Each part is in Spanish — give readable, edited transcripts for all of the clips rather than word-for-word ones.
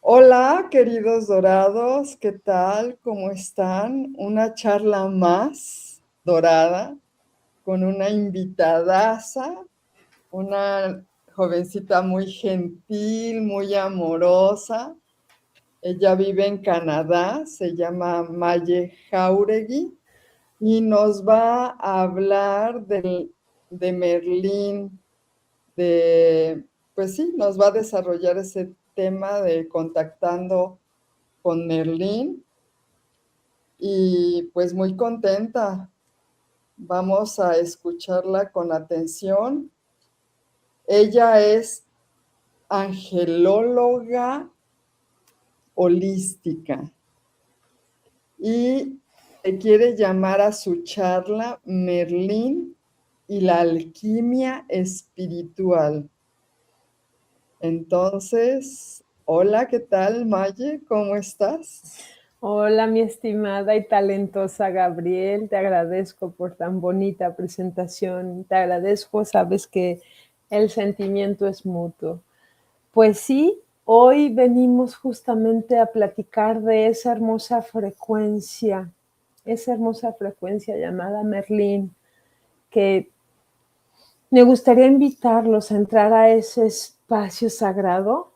Hola, queridos dorados, ¿qué tal? ¿Cómo están? Una charla más dorada con una invitadaza, una jovencita muy gentil, muy amorosa. Ella vive en Canadá, se llama Maye Jauregui y nos va a hablar de Merlín, pues sí, nos va a desarrollar ese tema de contactando con Merlín y pues muy contenta. Vamos a escucharla con atención. Ella es angelóloga holística y quiere llamar a su charla Merlín y la alquimia espiritual. Entonces, hola, ¿qué tal, Maye? ¿Cómo estás? Hola, mi estimada y talentosa Gabriel, te agradezco por tan bonita presentación, te agradezco, sabes que el sentimiento es mutuo. Pues sí, hoy venimos justamente a platicar de esa hermosa frecuencia llamada Merlín, que me gustaría invitarlos a entrar a ese espacio sagrado,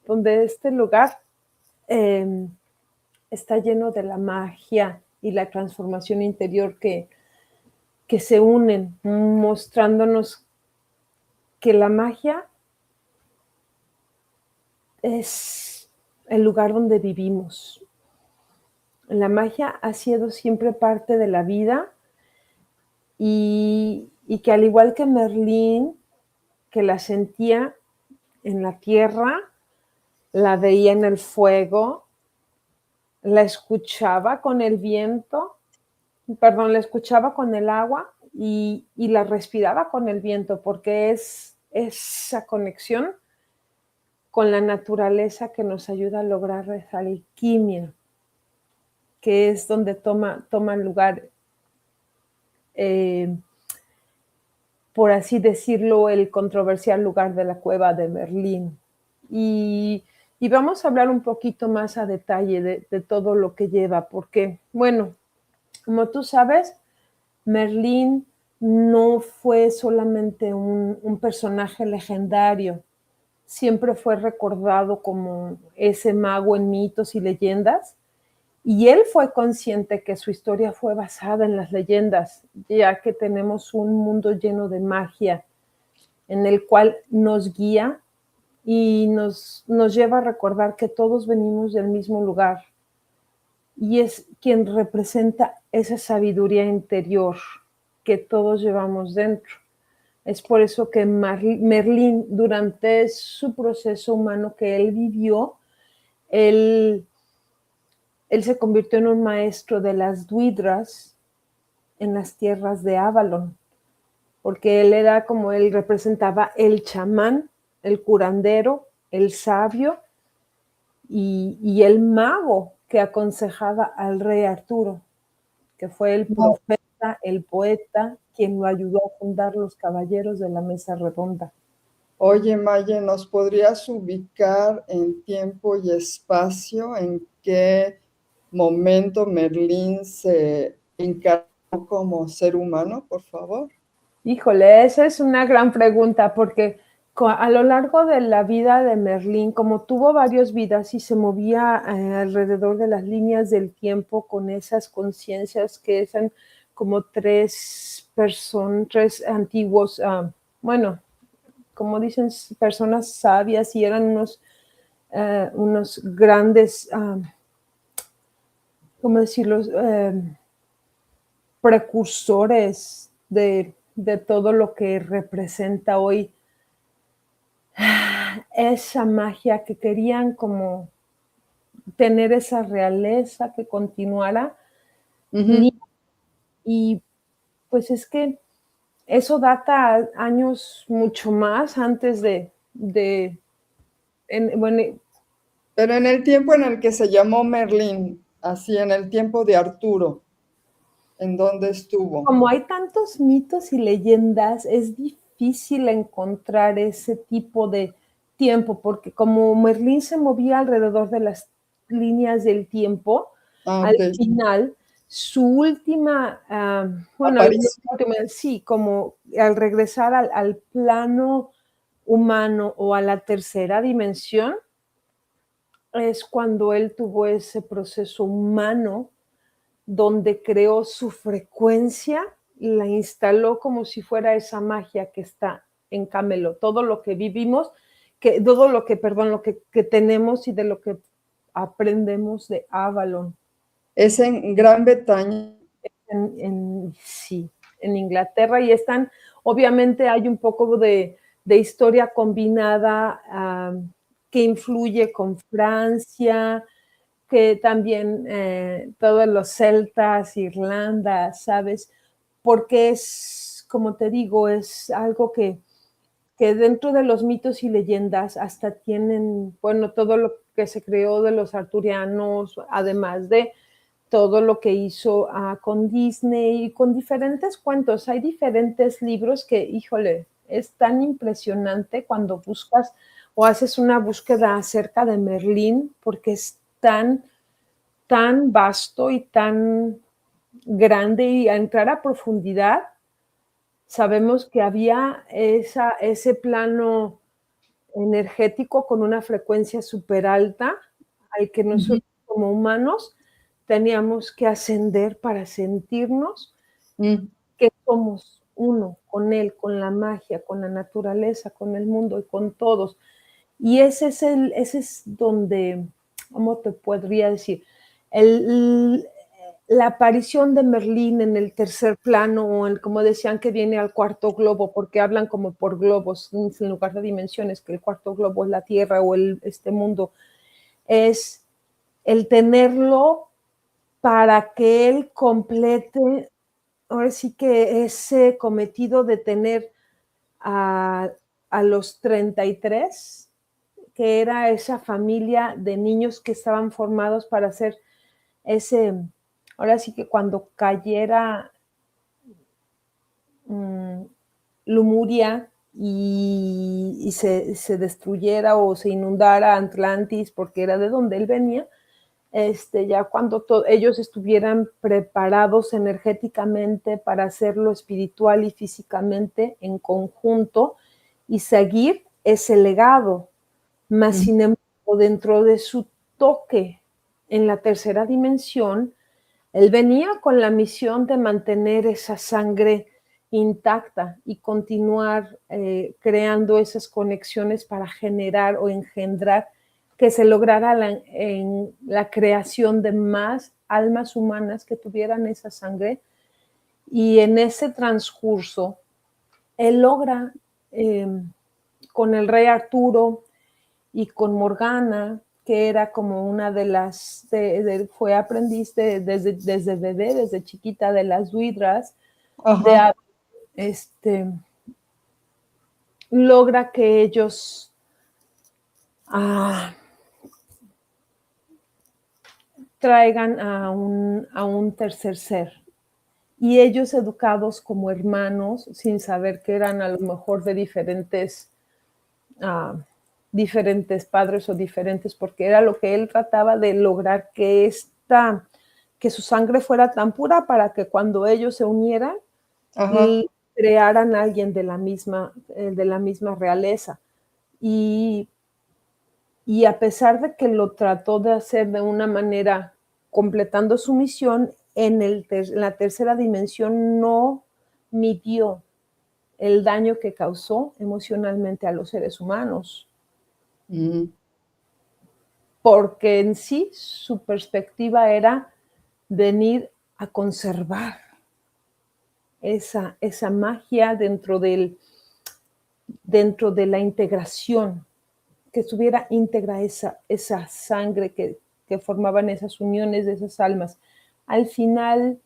donde este lugar está lleno de la magia y la transformación interior que se unen, mostrándonos que la magia es el lugar donde vivimos. La magia ha sido siempre parte de la vida y que al igual que Merlín, que la sentía en la tierra, la veía en el fuego, la escuchaba con el viento, perdón, la escuchaba con el agua y la respiraba con el viento, porque es esa conexión con la naturaleza que nos ayuda a lograr esa alquimia, que es donde toma lugar, eh, por así decirlo, el controversial lugar de la cueva de Merlín. Y, y vamos a hablar un poquito más a detalle de todo lo que lleva, porque, bueno, como tú sabes, Merlín no fue solamente un personaje legendario, siempre fue recordado como ese mago en mitos y leyendas, y él fue consciente que su historia fue basada en las leyendas, ya que tenemos un mundo lleno de magia en el cual nos guía y nos lleva a recordar que todos venimos del mismo lugar, y es quien representa esa sabiduría interior que todos llevamos dentro. Es por eso que Merlín, durante su proceso humano que él vivió, él, él se convirtió en un maestro de las druidas en las tierras de Avalon, porque él era como él representaba el chamán, el curandero, el sabio y el mago que aconsejaba al rey Arturo, que fue el No. profeta, el poeta, quien lo ayudó a fundar los caballeros de la mesa redonda. Oye, Maye, ¿nos podrías ubicar en tiempo y espacio en qué momento Merlín se encarnó como ser humano, por favor? Híjole, esa es una gran pregunta porque a lo largo de la vida de Merlín, como tuvo varias vidas y se movía alrededor de las líneas del tiempo con esas conciencias que eran como tres antiguos, bueno, como dicen, personas sabias y eran unos grandes, ¿cómo decirlo? Precursores de todo lo que representa hoy esa magia, que querían como tener esa realeza que continuara. Ujú. Y pues es que eso data años mucho más antes bueno, Pero en el tiempo en el que se llamó Merlín, así en el tiempo de Arturo, ¿en dónde estuvo? como hay tantos mitos y leyendas, es difícil encontrar ese tipo tiempo, porque como Merlín se movía alrededor de las líneas del tiempo, al ok. final, su última, bueno, Aparicio. sí, como al regresar al plano humano o a la tercera dimensión, es cuando él tuvo ese proceso humano donde creó su frecuencia y la instaló como si fuera esa magia que está en Camelot. Todo lo que vivimos, todo lo que, perdón, lo que tenemos y de lo que aprendemos de Avalon. Es en Gran Bretaña. Sí, en Inglaterra, y están, obviamente hay un poco de historia combinada que influye con Francia, que también todos los celtas, Irlanda, ¿sabes? Porque es, como te digo, es algo que dentro de los mitos y leyendas hasta tienen, bueno, todo lo que se creó de los arturianos, además de todo lo que hizo con Disney y con diferentes cuentos. Hay diferentes libros que, híjole, es tan impresionante cuando buscas o haces una búsqueda acerca de Merlín, porque es tan vasto y tan grande, y a entrar a profundidad, sabemos que había ese plano energético con una frecuencia súper alta, al que Ujú. nosotros como humanos teníamos que ascender para sentirnos Mm. que somos uno con él, con la magia, con la naturaleza, con el mundo y con todos. Y ese es donde, ¿cómo te podría decir? El, la aparición de Merlín en el tercer plano, o como decían, que viene al cuarto globo, porque hablan como por globos en lugar de dimensiones, que el cuarto globo es la Tierra o este mundo, es el tenerlo para que él complete, ahora sí que ese cometido de tener a, a los 33, que era esa familia de niños que estaban formados para hacer ese, ahora sí que cuando cayera mm, Lumuria y se destruyera o se inundara Atlantis, porque era de donde él venía, ya cuando ellos estuvieran preparados energéticamente para hacerlo espiritual y físicamente en conjunto y seguir ese legado. Más Mm. sin embargo, dentro de su toque en la tercera dimensión, él venía con la misión de mantener esa sangre intacta y continuar creando esas conexiones para generar o engendrar que se lograra en la creación de más almas humanas que tuvieran esa sangre. Y en ese transcurso, él logra eh, con el rey Arturo y con Morgana, que era como una de las, fue aprendiz desde bebé, desde chiquita, de las Duidras, Ajá. de, este, logra que ellos traigan a un tercer ser. Y ellos educados como hermanos, sin saber que eran a lo mejor de uh, diferentes padres o diferentes, porque era lo que él trataba de lograr, que su sangre fuera tan pura para que cuando ellos se unieran Ajá. y crearan a alguien de la misma realeza. Y, y a pesar de que lo trató de hacer de una manera completando su misión, en la tercera dimensión no midió el daño que causó emocionalmente a los seres humanos, Mm. porque en sí su perspectiva era venir a conservar esa magia dentro de la integración, que estuviera íntegra esa sangre que formaban esas uniones de esas almas. Al final,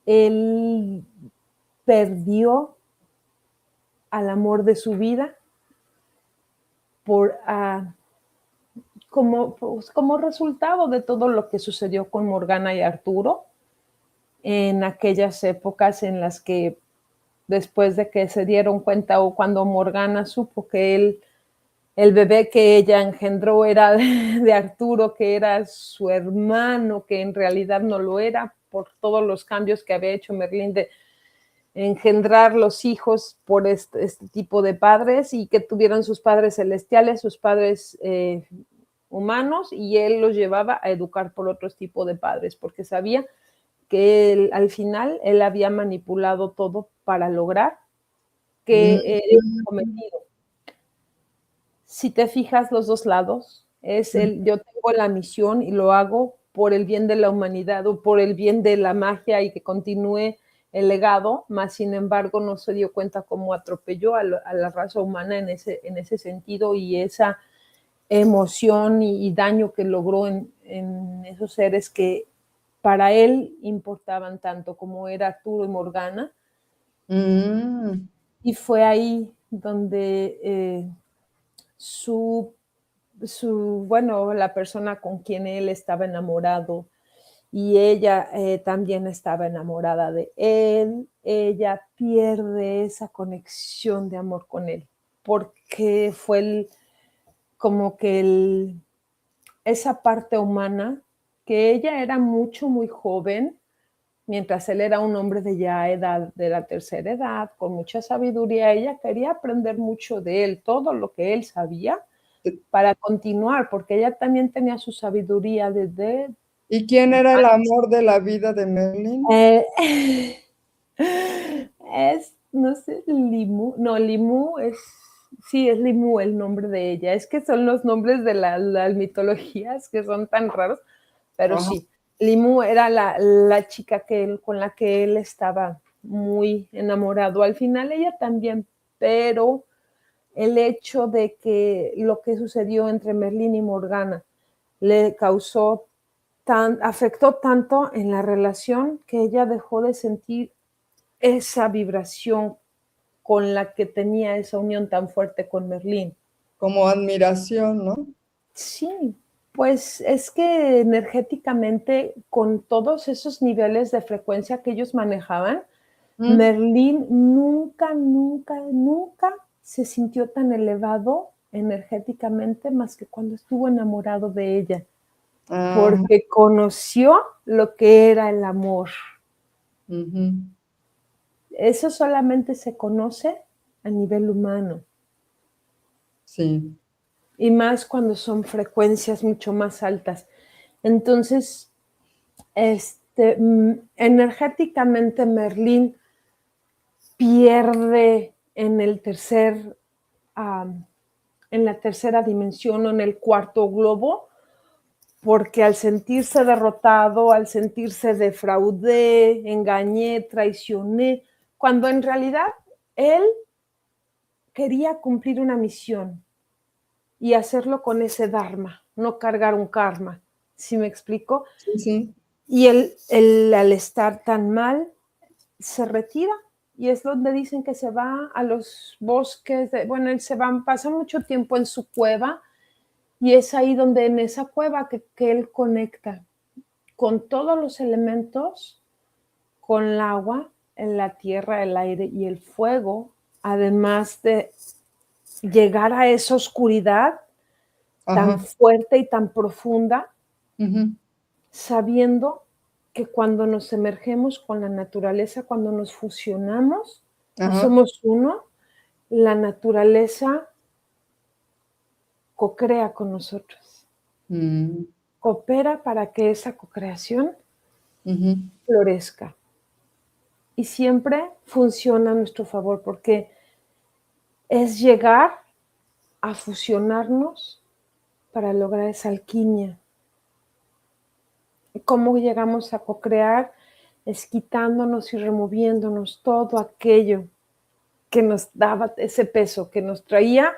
él perdió al amor de su vida por como resultado de todo lo que sucedió con Morgana y Arturo en aquellas épocas en las que, después de que se dieron cuenta, o cuando Morgana supo que él el bebé que ella engendró era de Arturo, que era su hermano, que en realidad no lo era, por todos los cambios que había hecho Merlín de engendrar los hijos por este tipo de padres, y que tuvieran sus padres celestiales, sus padres humanos, y él los llevaba a educar por otros tipos de padres, porque sabía que él, al final él había manipulado todo para lograr que el cometido. Si te fijas los dos lados, es yo tengo la misión y lo hago por el bien de la humanidad o por el bien de la magia y que continúe el legado, más sin embargo no se dio cuenta cómo atropelló a la raza humana en ese sentido, y esa emoción y daño que logró en esos seres que para él importaban tanto, como era Arturo y Morgana. Mm. Y fue ahí donde bueno, la persona con quien él estaba enamorado y ella también estaba enamorada de él, ella pierde esa conexión de amor con él, porque fue como que esa parte humana, que ella era muy joven, mientras él era un hombre de ya edad, de la tercera edad, con mucha sabiduría. Ella quería aprender mucho de él, todo lo que él sabía, para continuar, porque ella también tenía su sabiduría desde... ¿Y quién era el amor de la vida de Merlin? No sé, Limu sí, es Limu el nombre de ella. Es que son los nombres de las mitologías que son tan raros, pero Ajá. sí, Limu era la chica con la que él estaba muy enamorado. Al final ella también, pero el hecho de que lo que sucedió entre Merlín y Morgana le afectó tanto en la relación que ella dejó de sentir esa vibración con la que tenía esa unión tan fuerte con Merlín. Como admiración, ¿no? Sí, pues es que energéticamente, con todos esos niveles de frecuencia que ellos manejaban, Mm. Merlín nunca se sintió tan elevado energéticamente más que cuando estuvo enamorado de ella, Ajá. porque conoció lo que era el amor. Ujú. Eso solamente se conoce a nivel humano, Sí. y más cuando son frecuencias mucho más altas. Entonces, energéticamente Merlín pierde en la tercera dimensión o en el cuarto globo, porque al sentirse derrotado, al sentirse defraudé, engañé, traicioné, cuando en realidad él quería cumplir una misión y hacerlo con ese dharma, no cargar un karma. ¿Sí me explico? Sí, sí. Y él al estar tan mal, se retira, y es donde dicen que se va a los bosques, bueno, él pasa mucho tiempo en su cueva, y es ahí donde en esa cueva que él conecta con todos los elementos, con el agua, en la tierra, el aire y el fuego, además de llegar a esa oscuridad tan Ajá. fuerte y tan profunda, Ujú. sabiendo que cuando nos emergemos con la naturaleza, cuando nos fusionamos y Ajá. somos uno, la naturaleza cocrea con nosotros, Mm. coopera para que esa cocreación Ujú. florezca. Y siempre funciona a nuestro favor, porque es llegar a fusionarnos para lograr esa alquimia. ¿Cómo llegamos a cocrear? Es quitándonos y removiéndonos todo aquello que nos daba ese peso, que nos traía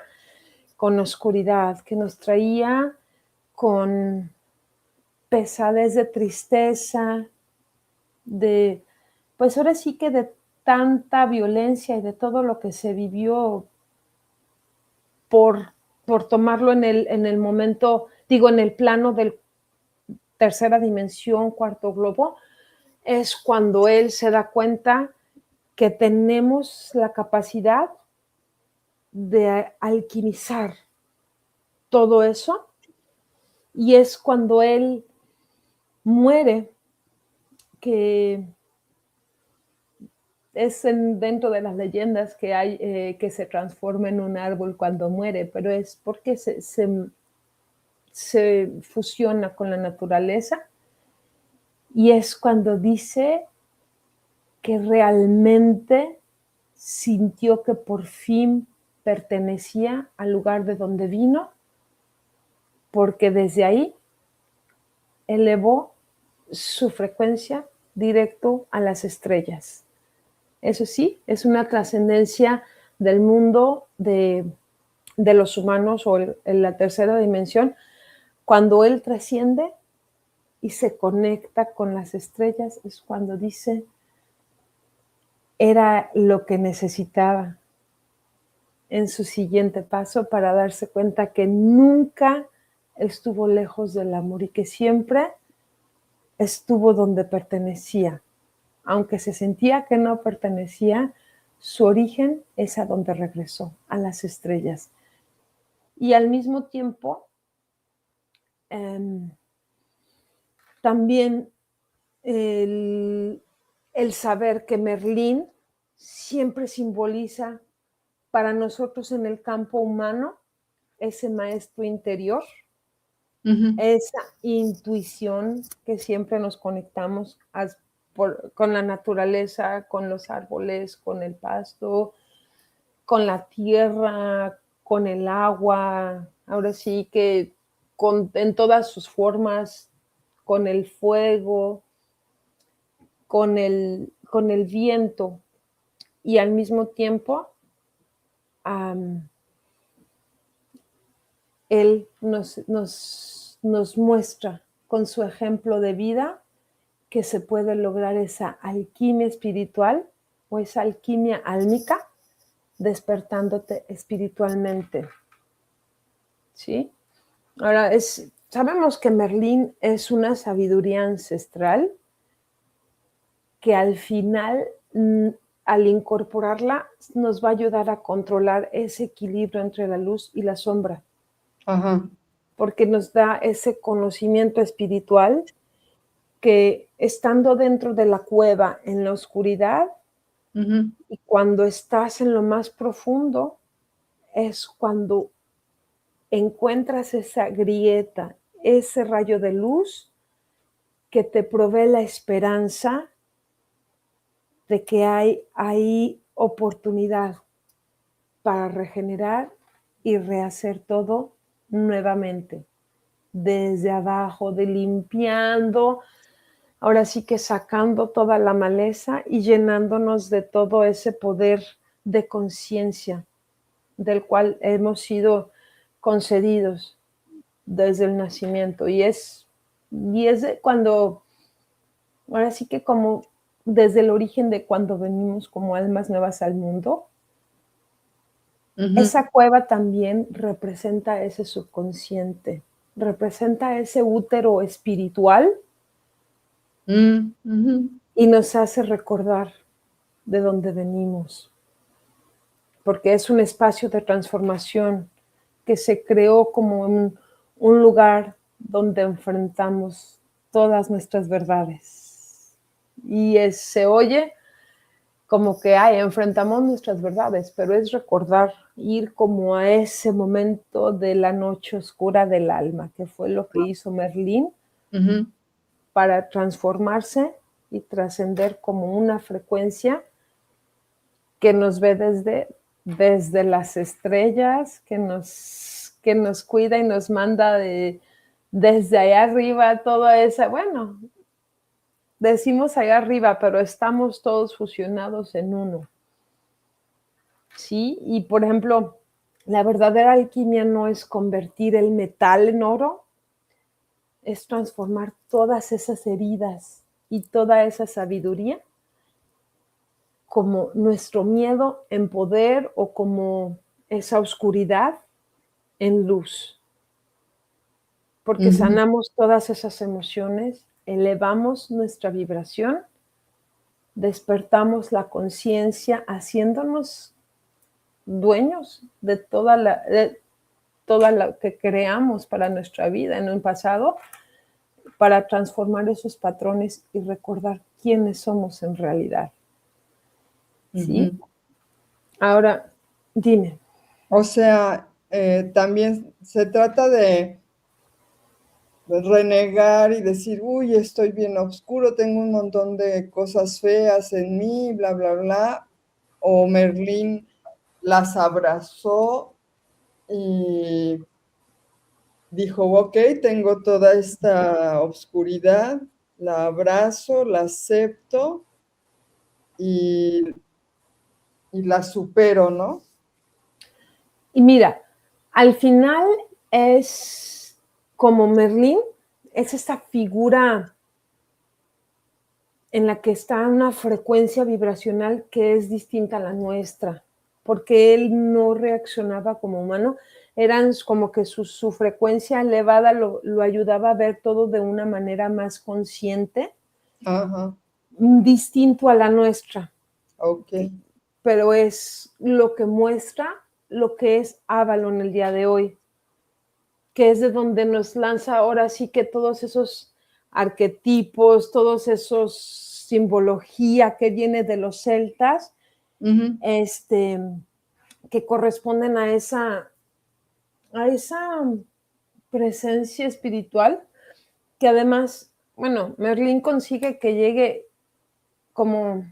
con oscuridad, que nos traía con pesadez de tristeza, pues ahora sí que de tanta violencia y de todo lo que se vivió por, por tomarlo en el momento, digo, en el plano del tercera dimensión, cuarto globo, es cuando él se da cuenta que tenemos la capacidad de alquimizar todo eso, y es cuando él muere, que es dentro de las leyendas que hay, que se transforma en un árbol cuando muere, pero es porque se fusiona con la naturaleza, y es cuando dice que realmente sintió que por fin pertenecía al lugar de donde vino, porque desde ahí elevó su frecuencia directo a las estrellas. Eso sí, es una trascendencia del mundo de los humanos o en la tercera dimensión. Cuando él trasciende y se conecta con las estrellas, es cuando dice, era lo que necesitaba en su siguiente paso para darse cuenta que nunca estuvo lejos del amor y que siempre estuvo donde pertenecía. Aunque se sentía que no pertenecía, su origen es a donde regresó, a las estrellas. Y al mismo tiempo, también el, el saber que Merlín siempre simboliza para nosotros en el campo humano ese maestro interior, esa intuición que siempre nos conectamos con la naturaleza, con los árboles, con el pasto, con la tierra, con el agua, ahora sí que en todas sus formas, con el fuego, con el viento, y al mismo tiempo él nos muestra con su ejemplo de vida que se puede lograr esa alquimia espiritual o esa alquimia álmica despertándote espiritualmente. ¿Sí? Ahora, sabemos que Merlín es una sabiduría ancestral que al final, al incorporarla, nos va a ayudar a controlar ese equilibrio entre la luz y la sombra. Ajá. Porque nos da ese conocimiento espiritual que estando dentro de la cueva en la oscuridad, y cuando estás en lo más profundo, es cuando encuentras esa grieta, ese rayo de luz que te provee la esperanza de que hay oportunidad para regenerar y rehacer todo nuevamente, desde abajo, limpiando, ahora sí que sacando toda la maleza y llenándonos de todo ese poder de conciencia del cual hemos sido concedidos desde el nacimiento. Y es cuando, ahora sí que como desde el origen de cuando venimos como almas nuevas al mundo, esa cueva también representa ese subconsciente, representa ese útero espiritual y nos hace recordar de dónde venimos, porque es un espacio de transformación que se creó como un lugar donde enfrentamos todas nuestras verdades. Y se oye como que enfrentamos nuestras verdades, pero es recordar, ir como a ese momento de la noche oscura del alma, que fue lo que hizo Merlín para transformarse y trascender como una frecuencia que nos ve desde las estrellas, que nos cuida y nos manda desde allá arriba toda esa, bueno, decimos allá arriba, pero estamos todos fusionados en uno. ¿Sí? Y por ejemplo, la verdadera alquimia no es convertir el metal en oro, es transformar todas esas heridas y toda esa sabiduría como nuestro miedo en poder o como esa oscuridad en luz. Porque sanamos todas esas emociones, elevamos nuestra vibración, despertamos la conciencia haciéndonos dueños de todo lo que creamos para nuestra vida en un pasado, para transformar esos patrones y recordar quiénes somos en realidad. ¿Sí? Ujú. Ahora, dime. O sea, también se trata de renegar y decir, uy, estoy bien oscuro, tengo un montón de cosas feas en mí, bla, bla, bla. O Merlín las abrazó y dijo, ok, tengo toda esta oscuridad, la abrazo, la acepto y, y la supero, ¿no? Y mira, al final es como Merlín, es esta figura en la que está una frecuencia vibracional que es distinta a la nuestra, porque él no reaccionaba como humano, eran como que su frecuencia elevada lo ayudaba a ver todo de una manera más consciente, Ajá, distinto a la nuestra, ok. pero es lo que muestra lo que es Avalon el día de hoy, que es de donde nos lanza ahora sí que todos esos arquetipos, todos esos simbología que viene de los celtas, Ujú, este, que corresponden a esa presencia espiritual, que además, bueno, Merlín consigue que llegue como,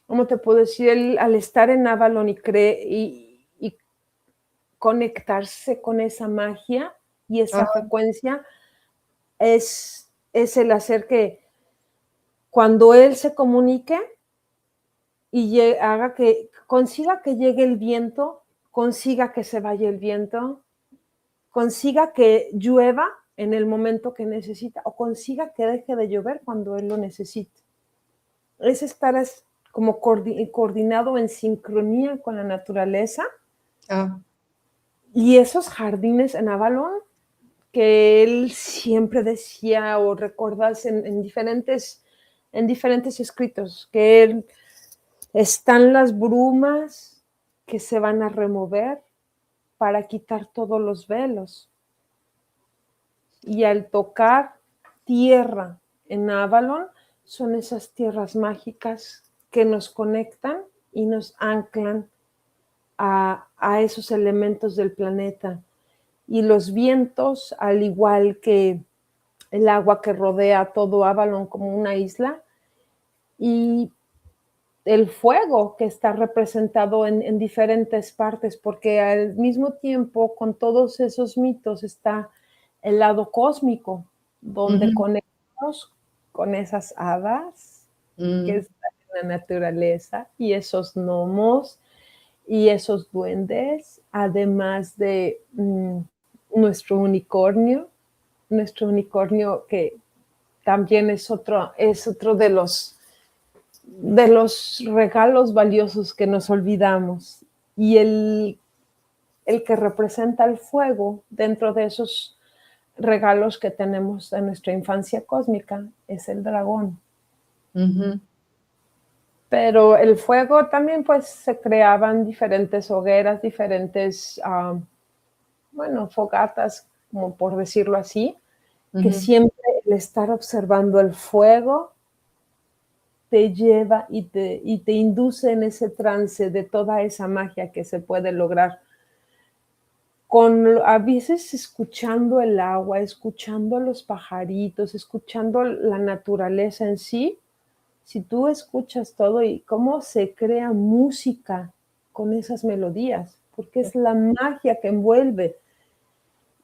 ¿cómo te puedo decir? Él, al estar en Avalon y conectarse con esa magia y esa ajá, frecuencia, es el hacer que cuando él se comunique y haga que consiga que llegue el viento, consiga que se vaya el viento, consiga que llueva en el momento que necesita o consiga que deje de llover cuando él lo necesite. Es estar como coordinado en sincronía con la naturaleza ah, y esos jardines en Avalon que él siempre decía o recordas en diferentes escritos, que él, están las brumas que se van a remover para quitar todos los velos. Y al tocar tierra en Avalon, son esas tierras mágicas que nos conectan y nos anclan a esos elementos del planeta. Y los vientos, al igual que el agua que rodea todo Avalon como una isla, y el fuego que está representado en diferentes partes, porque al mismo tiempo con todos esos mitos está el lado cósmico, donde ujú, conectamos con esas hadas que mm, están en la naturaleza y esos gnomos y esos duendes, además de nuestro unicornio que también es otro de los regalos valiosos que nos olvidamos. Y el que representa el fuego dentro de esos regalos que tenemos de nuestra infancia cósmica es el dragón. ujú, Pero el fuego también pues se creaban diferentes hogueras, diferentes, bueno, fogatas, como por decirlo así, que ujú. siempre el estar observando el fuego te lleva y te induce en ese trance de toda esa magia que se puede lograr con a veces escuchando el agua, escuchando los pajaritos, escuchando la naturaleza en sí. Si tú escuchas todo y cómo se crea música con esas melodías, porque es la magia que envuelve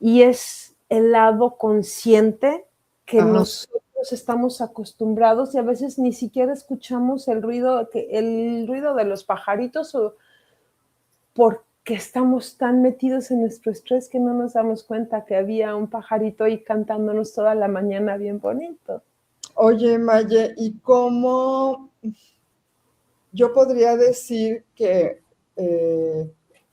y es el lado consciente que Ajá, nosotros estamos acostumbrados y a veces ni siquiera escuchamos el ruido de los pajaritos o porque estamos tan metidos en nuestro estrés que no nos damos cuenta que había un pajarito ahí cantándonos toda la mañana bien bonito. oye, Maye, ¿y cómo yo podría decir que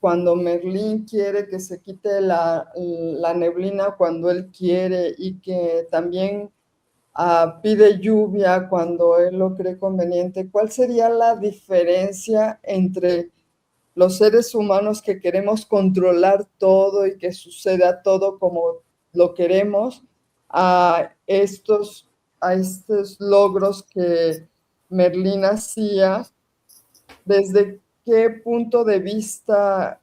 cuando Merlín quiere que se quite la neblina cuando él quiere y que también pide lluvia cuando él lo cree conveniente, ¿cuál sería la diferencia entre los seres humanos que queremos controlar todo y que suceda todo como lo queremos, a estos logros que Merlín hacía, ¿desde qué punto de vista,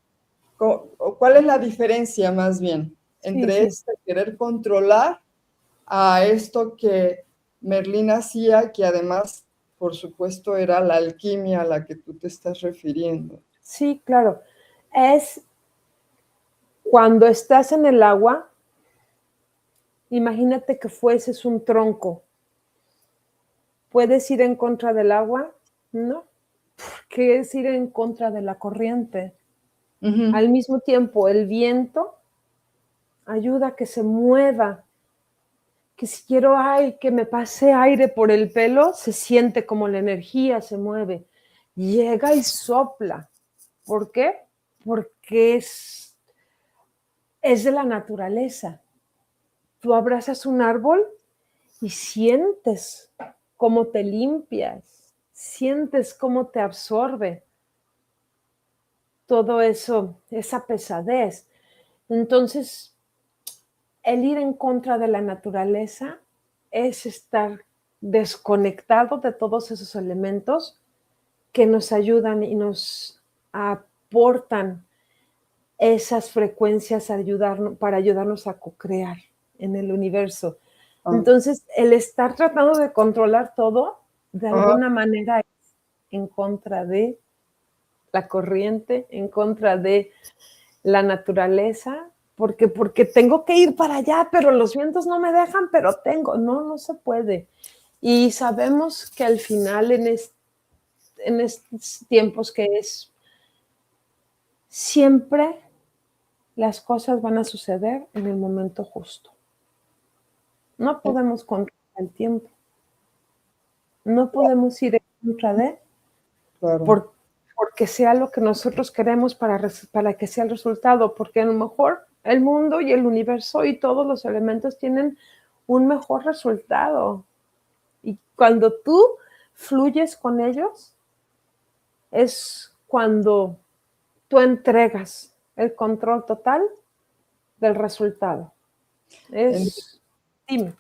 cuál es la diferencia más bien Sí, entre sí. este querer controlar a esto que Merlín hacía, que además, por supuesto, era la alquimia a la que tú te estás refiriendo? Sí, claro. Es cuando estás en el agua, imagínate que fueses un tronco. ¿Puedes ir en contra del agua? No. ¿Qué es ir en contra de la corriente? Uh-huh. Al mismo tiempo, el viento ayuda a que se mueva, que si quiero que me pase aire por el pelo, se siente como la energía se mueve. Llega y sopla. ¿Por qué? Porque es de la naturaleza. Tú abrazas un árbol y sientes cómo te limpias, sientes cómo te absorbe todo eso, esa pesadez. Entonces, el ir en contra de la naturaleza es estar desconectado de todos esos elementos que nos ayudan y nos aportan esas frecuencias para ayudarnos a co-crear en el universo. Ah, Entonces, el estar tratando de controlar todo, de ah, alguna manera, es en contra de la corriente, en contra de la naturaleza, porque tengo que ir para allá, pero los vientos no me dejan, pero no se puede. Y sabemos que al final en estos tiempos que es, siempre las cosas van a suceder en el momento justo. No podemos controlar el tiempo, no podemos ir en contra de, claro. por, porque sea lo que nosotros queremos para que sea el resultado, porque a lo mejor el mundo y el universo y todos los elementos tienen un mejor resultado. Y cuando tú fluyes con ellos, es cuando tú entregas el control total del resultado. En- Dime.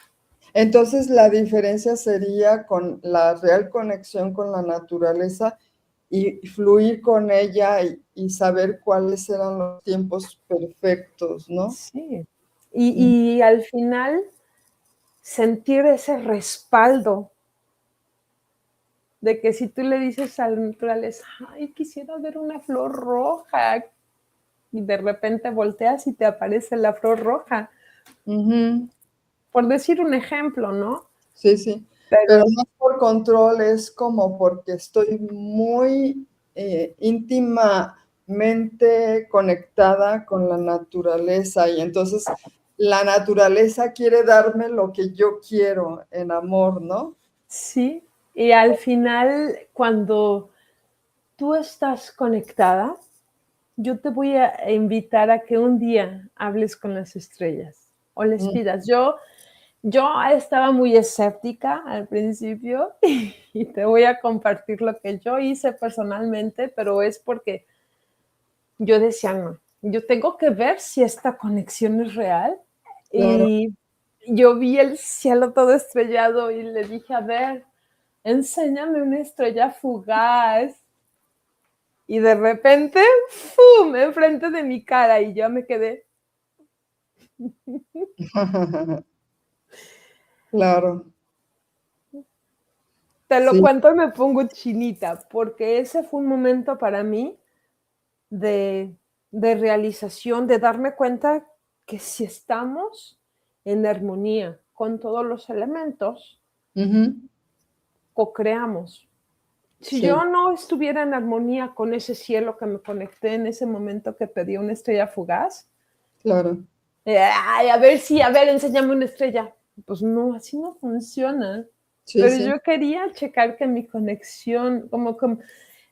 Entonces, la diferencia sería con la real conexión con la naturaleza y fluir con ella y saber cuáles eran los tiempos perfectos, ¿no? Sí. Y al final sentir ese respaldo de que si tú le dices a la naturaleza, ay, quisiera ver una flor roja, y de repente volteas y te aparece la flor roja, Ujú. por decir un ejemplo, ¿no? Sí, sí. Pero Pero no es por control, es como porque estoy muy íntimamente conectada con la naturaleza y entonces la naturaleza quiere darme lo que yo quiero en amor, ¿no? sí, y al final, cuando tú estás conectada, yo te voy a invitar a que un día hables con las estrellas o les Mm, pidas. Yo estaba muy escéptica al principio y te voy a compartir lo que yo hice personalmente, pero es porque yo decía, no, yo tengo que ver si esta conexión es real. claro. Y yo vi el cielo todo estrellado y le dije, a ver, enséñame una estrella fugaz. Y de repente, ¡fum!, enfrente de mi cara y yo me quedé. Claro, Te lo sí. cuento y me pongo chinita, porque ese fue un momento para mí de, de realización, de darme cuenta que si estamos en armonía con todos los elementos, Ujú. co-creamos. Si Sí, yo no estuviera en armonía con ese cielo que me conecté en ese momento que pedí una estrella fugaz, claro. ay, a ver, enséñame una estrella. Pues no, así no funciona. Sí, Pero sí, yo quería checar que mi conexión, como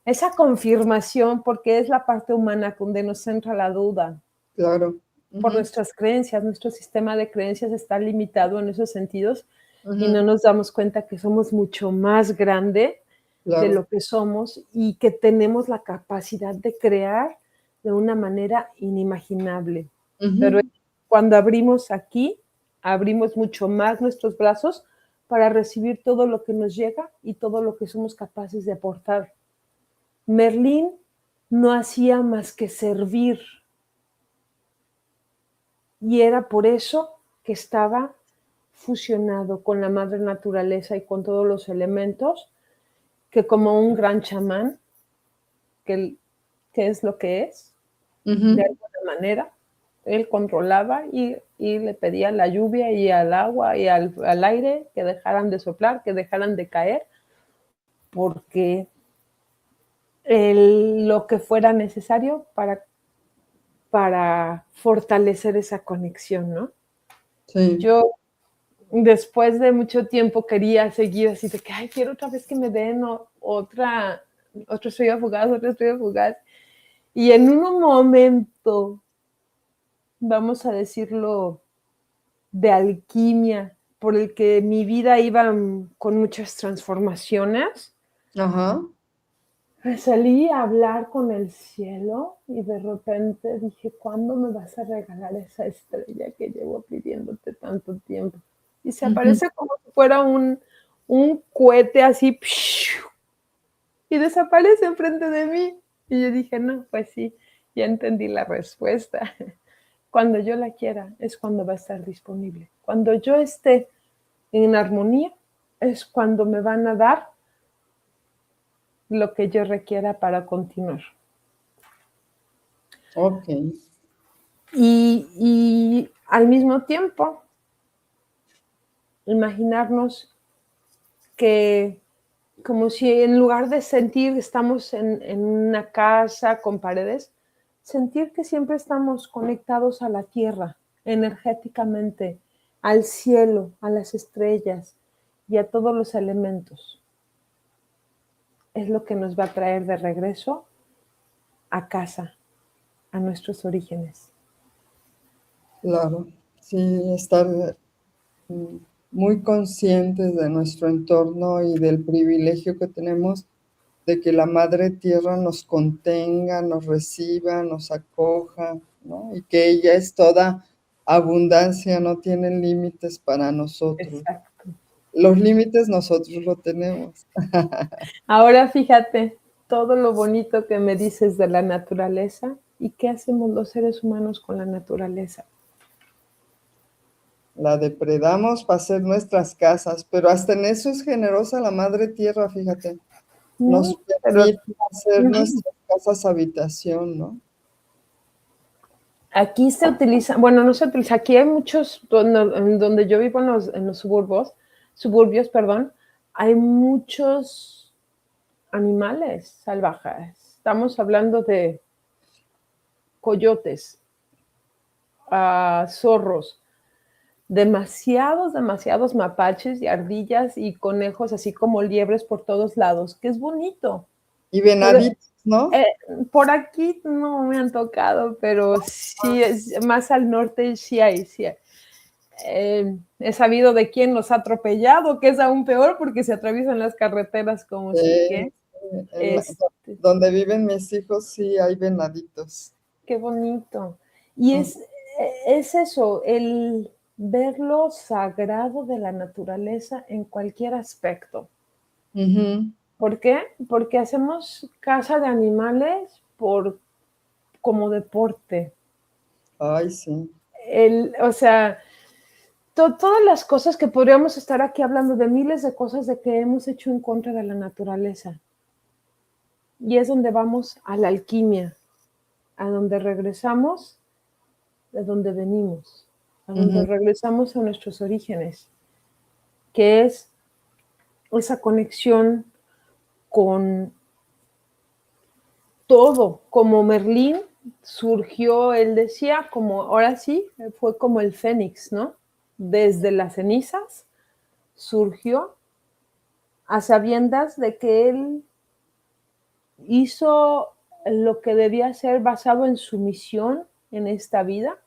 esa confirmación, porque es la parte humana donde nos entra la duda. claro. Por Ujú, nuestras creencias, nuestro sistema de creencias está limitado en esos sentidos y ujú. no nos damos cuenta que somos mucho más grande de claro. lo que somos y que tenemos la capacidad de crear de una manera inimaginable. Pero Ujú. cuando abrimos aquí, abrimos mucho más nuestros brazos para recibir todo lo que nos llega y todo lo que somos capaces de aportar. Merlín no hacía más que servir y era por eso que estaba fusionado con la madre naturaleza y con todos los elementos, que como un gran chamán, que, que es lo que es, de Ujú. alguna manera, él controlaba y le pedía a la lluvia y al agua y al aire que dejaran de soplar, que dejaran de caer, porque lo que fuera necesario para fortalecer esa conexión, ¿no? Sí. Yo después de mucho tiempo quería seguir así de que, ay, quiero otra vez que me den otra estrella fugaz, otra estrella fugaz. Y en un momento, vamos a decirlo, de alquimia, por el que mi vida iba con muchas transformaciones, Ajá. me salí a hablar con el cielo y de repente dije, ¿cuándo me vas a regalar esa estrella que llevo pidiéndote tanto tiempo? Y se Ujú. aparece como si fuera un cohete así, ¡pshu! Y desaparece enfrente de mí. Y yo dije, no, pues sí, ya entendí la respuesta. Cuando yo la quiera es cuando va a estar disponible. Cuando yo esté en armonía es cuando me van a dar lo que yo requiera para continuar. Ok. Y al mismo tiempo, imaginarnos que como si en lugar de sentir estamos en una casa con paredes, sentir que siempre estamos conectados a la tierra, energéticamente, al cielo, a las estrellas y a todos los elementos. Es lo que nos va a traer de regreso a casa, a nuestros orígenes. Claro. Sí, estar mm, muy conscientes de nuestro entorno y del privilegio que tenemos de que la Madre Tierra nos contenga, nos reciba, nos acoja, ¿no? Y que ella es toda abundancia, no tiene límites para nosotros. Exacto. Los límites nosotros lo tenemos. Ahora fíjate todo lo bonito que me dices de la naturaleza y qué hacemos los seres humanos con la naturaleza. La depredamos para hacer nuestras casas, pero hasta en eso es generosa la Madre Tierra, fíjate. Mm, Nos pero permite hacer nuestras casas habitación, ¿no? aquí se utiliza, bueno, no se utiliza, aquí hay muchos, en donde yo vivo en los suburbios, perdón, hay muchos animales salvajes. Estamos hablando de coyotes, zorros, demasiados mapaches y ardillas y conejos, así como liebres por todos lados, que es bonito. Y Pero venaditos, ¿no? eh, por aquí no me han tocado, pero sí, es, más al norte sí hay. He sabido de quién los ha atropellado, que es aún peor porque se atraviesan las carreteras como si Sí, que. sí, Este, donde viven mis hijos sí hay venaditos. qué bonito. Y Mm. es eso, el ver lo sagrado de la naturaleza en cualquier aspecto. Ujú. ¿Por qué? Porque hacemos caza de animales como deporte. Ay, sí. O sea, todas las cosas que podríamos estar aquí hablando de miles de cosas de que hemos hecho en contra de la naturaleza. Y es donde vamos a la alquimia, a donde regresamos de donde venimos, a donde Ujú. regresamos a nuestros orígenes, que es esa conexión con todo, como Merlín surgió, él decía, como ahora sí, fue como el fénix, ¿no? Desde las cenizas surgió a sabiendas de que él hizo lo que debía hacer basado en su misión en esta vida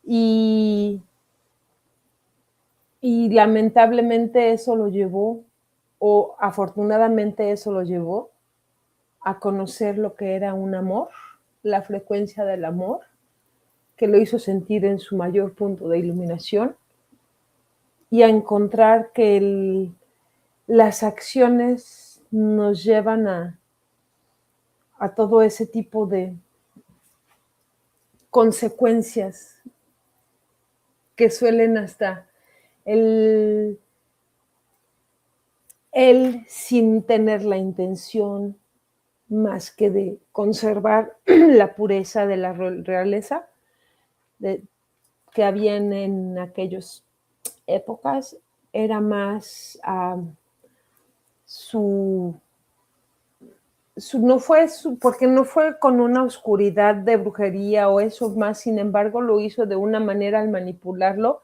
y, y lamentablemente eso lo llevó o afortunadamente eso lo llevó a conocer lo que era un amor, la frecuencia del amor, que lo hizo sentir en su mayor punto de iluminación y a encontrar que las acciones nos llevan a todo ese tipo de consecuencias que suelen hasta el, él sin tener la intención más que de conservar la pureza de la realeza de, que había en aquellas épocas, era más su, no fue porque no fue con una oscuridad de brujería o eso más, sin embargo lo hizo de una manera al manipularlo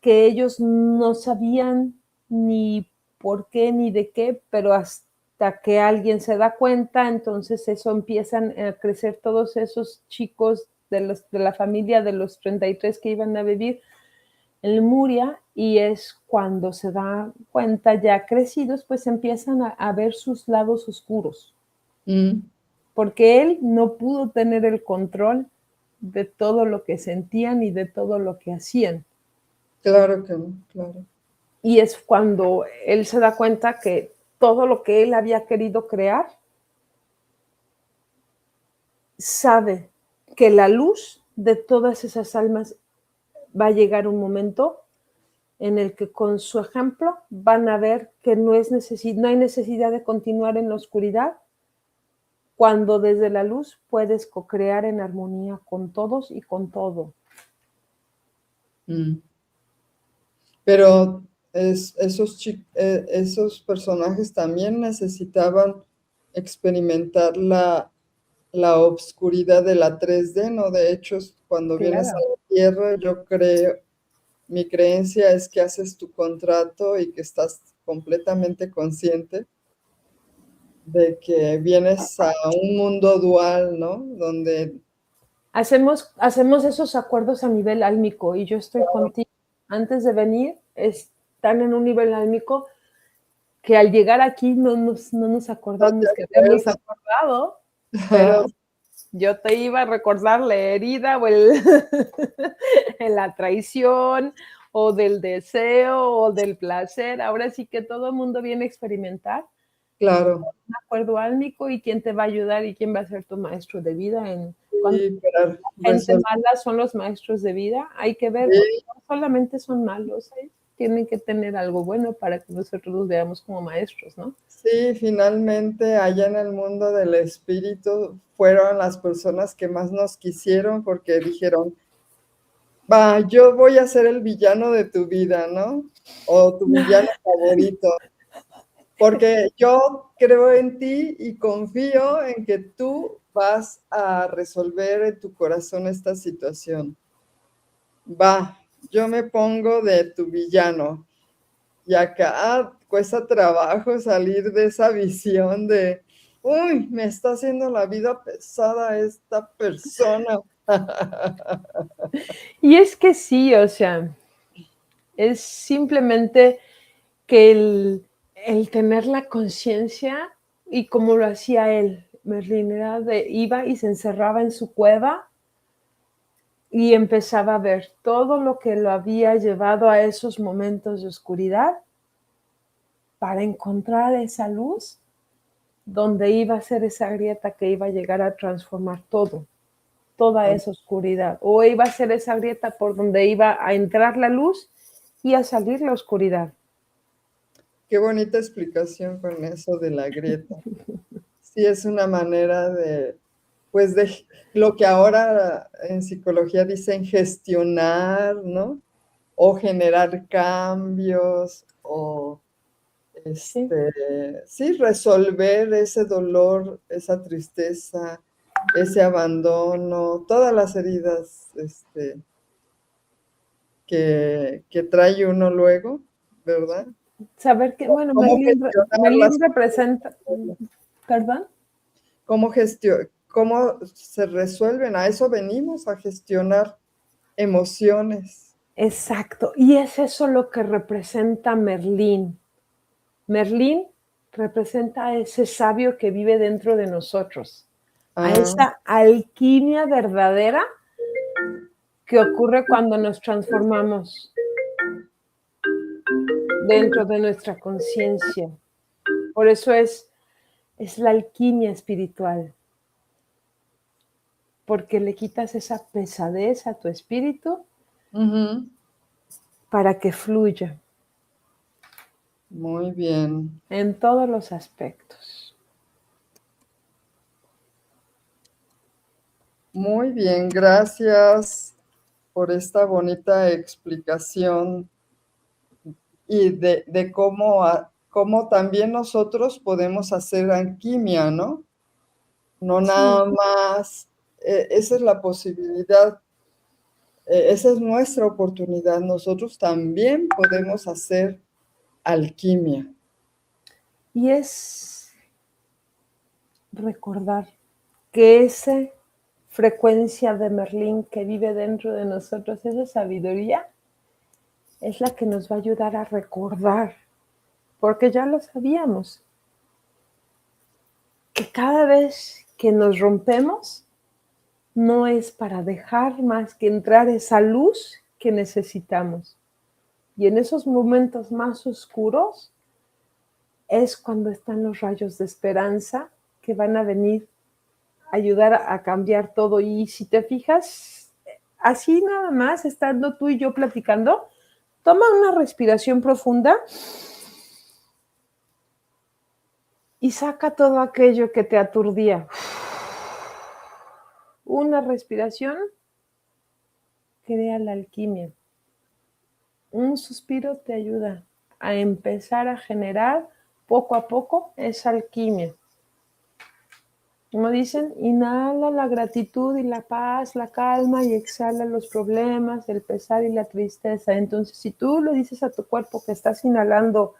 que ellos no sabían ni por qué ni de qué, pero hasta que alguien se da cuenta, entonces eso empiezan a crecer todos esos chicos de la familia de los 33 que iban a vivir en Lemuria, y es cuando se da cuenta ya crecidos, pues empiezan a ver sus lados oscuros. Porque él no pudo tener el control de todo lo que sentían y de todo lo que hacían. Claro que no, claro. Y es cuando él se da cuenta que todo lo que él había querido crear, sabe que la luz de todas esas almas va a llegar un momento en el que con su ejemplo van a ver que no hay necesidad de continuar en la oscuridad, cuando desde la luz puedes co-crear en armonía con todos y con todo. Pero esos personajes también necesitaban experimentar la obscuridad de la 3D, ¿no? De hecho, cuando vienes a la Tierra, yo creo, mi creencia es que haces tu contrato y que estás completamente consciente de que vienes a un mundo dual, ¿no? Donde hacemos esos acuerdos a nivel álmico y yo estoy contigo. Antes de venir, están en un nivel álmico que al llegar aquí no nos acordamos que habíamos acordado, pero yo te iba a recordar la herida o la traición o del deseo o del placer. Ahora sí que todo el mundo viene a experimentar. Claro. Un acuerdo álmico y quién te va a ayudar y quién va a ser tu maestro de vida. Sí, la gente mala son los maestros de vida. Hay que ver, porque no solamente son malos, tienen que tener algo bueno para que nosotros los veamos como maestros, ¿no? Sí, finalmente allá en el mundo del espíritu fueron las personas que más nos quisieron porque dijeron, va, yo voy a ser el villano de tu vida, ¿no? O tu villano favorito. Porque yo creo en ti y confío en que tú vas a resolver en tu corazón esta situación. Va, yo me pongo de tu villano. Y acá cuesta trabajo salir de esa visión de, uy, me está haciendo la vida pesada esta persona. Y es que sí, o sea, es simplemente que el tener la conciencia y como lo hacía él, Merlín, iba y se encerraba en su cueva y empezaba a ver todo lo que lo había llevado a esos momentos de oscuridad para encontrar esa luz donde iba a ser esa grieta que iba a llegar a transformar toda esa oscuridad, o iba a ser esa grieta por donde iba a entrar la luz y a salir la oscuridad. Qué bonita explicación con eso de la grieta. Sí, es una manera de, pues, de lo que ahora en psicología dicen gestionar, ¿no? O generar cambios, o sí, resolver ese dolor, esa tristeza, ese abandono, todas las heridas que trae uno luego, ¿verdad? Saber que, bueno, Merlín representa, ¿perdón? ¿Cómo se resuelven? A eso venimos, a gestionar emociones. Exacto, y es eso lo que representa Merlín. Merlín representa a ese sabio que vive dentro de nosotros, a Ah, esa alquimia verdadera que ocurre cuando nos transformamos dentro de nuestra conciencia. Por eso es la alquimia espiritual, porque le quitas esa pesadez a tu espíritu ujú. para que fluya Muy bien. en todos los aspectos. Muy bien, gracias por esta bonita explicación y de cómo también nosotros podemos hacer alquimia, ¿no? No Sí, nada más, esa es la posibilidad, esa es nuestra oportunidad. Nosotros también podemos hacer alquimia. y es recordar que esa frecuencia de Merlín que vive dentro de nosotros, esa sabiduría, es la que nos va a ayudar a recordar, porque ya lo sabíamos, que cada vez que nos rompemos, no es para dejar más que entrar esa luz que necesitamos. Y en esos momentos más oscuros es cuando están los rayos de esperanza que van a venir a ayudar a cambiar todo. Y si te fijas, así nada más, estando tú y yo platicando, toma una respiración profunda y saca todo aquello que te aturdía. Una respiración crea la alquimia. Un suspiro te ayuda a empezar a generar poco a poco esa alquimia. Como dicen, inhala la gratitud y la paz, la calma y exhala los problemas, el pesar y la tristeza. Entonces, si tú le dices a tu cuerpo que estás inhalando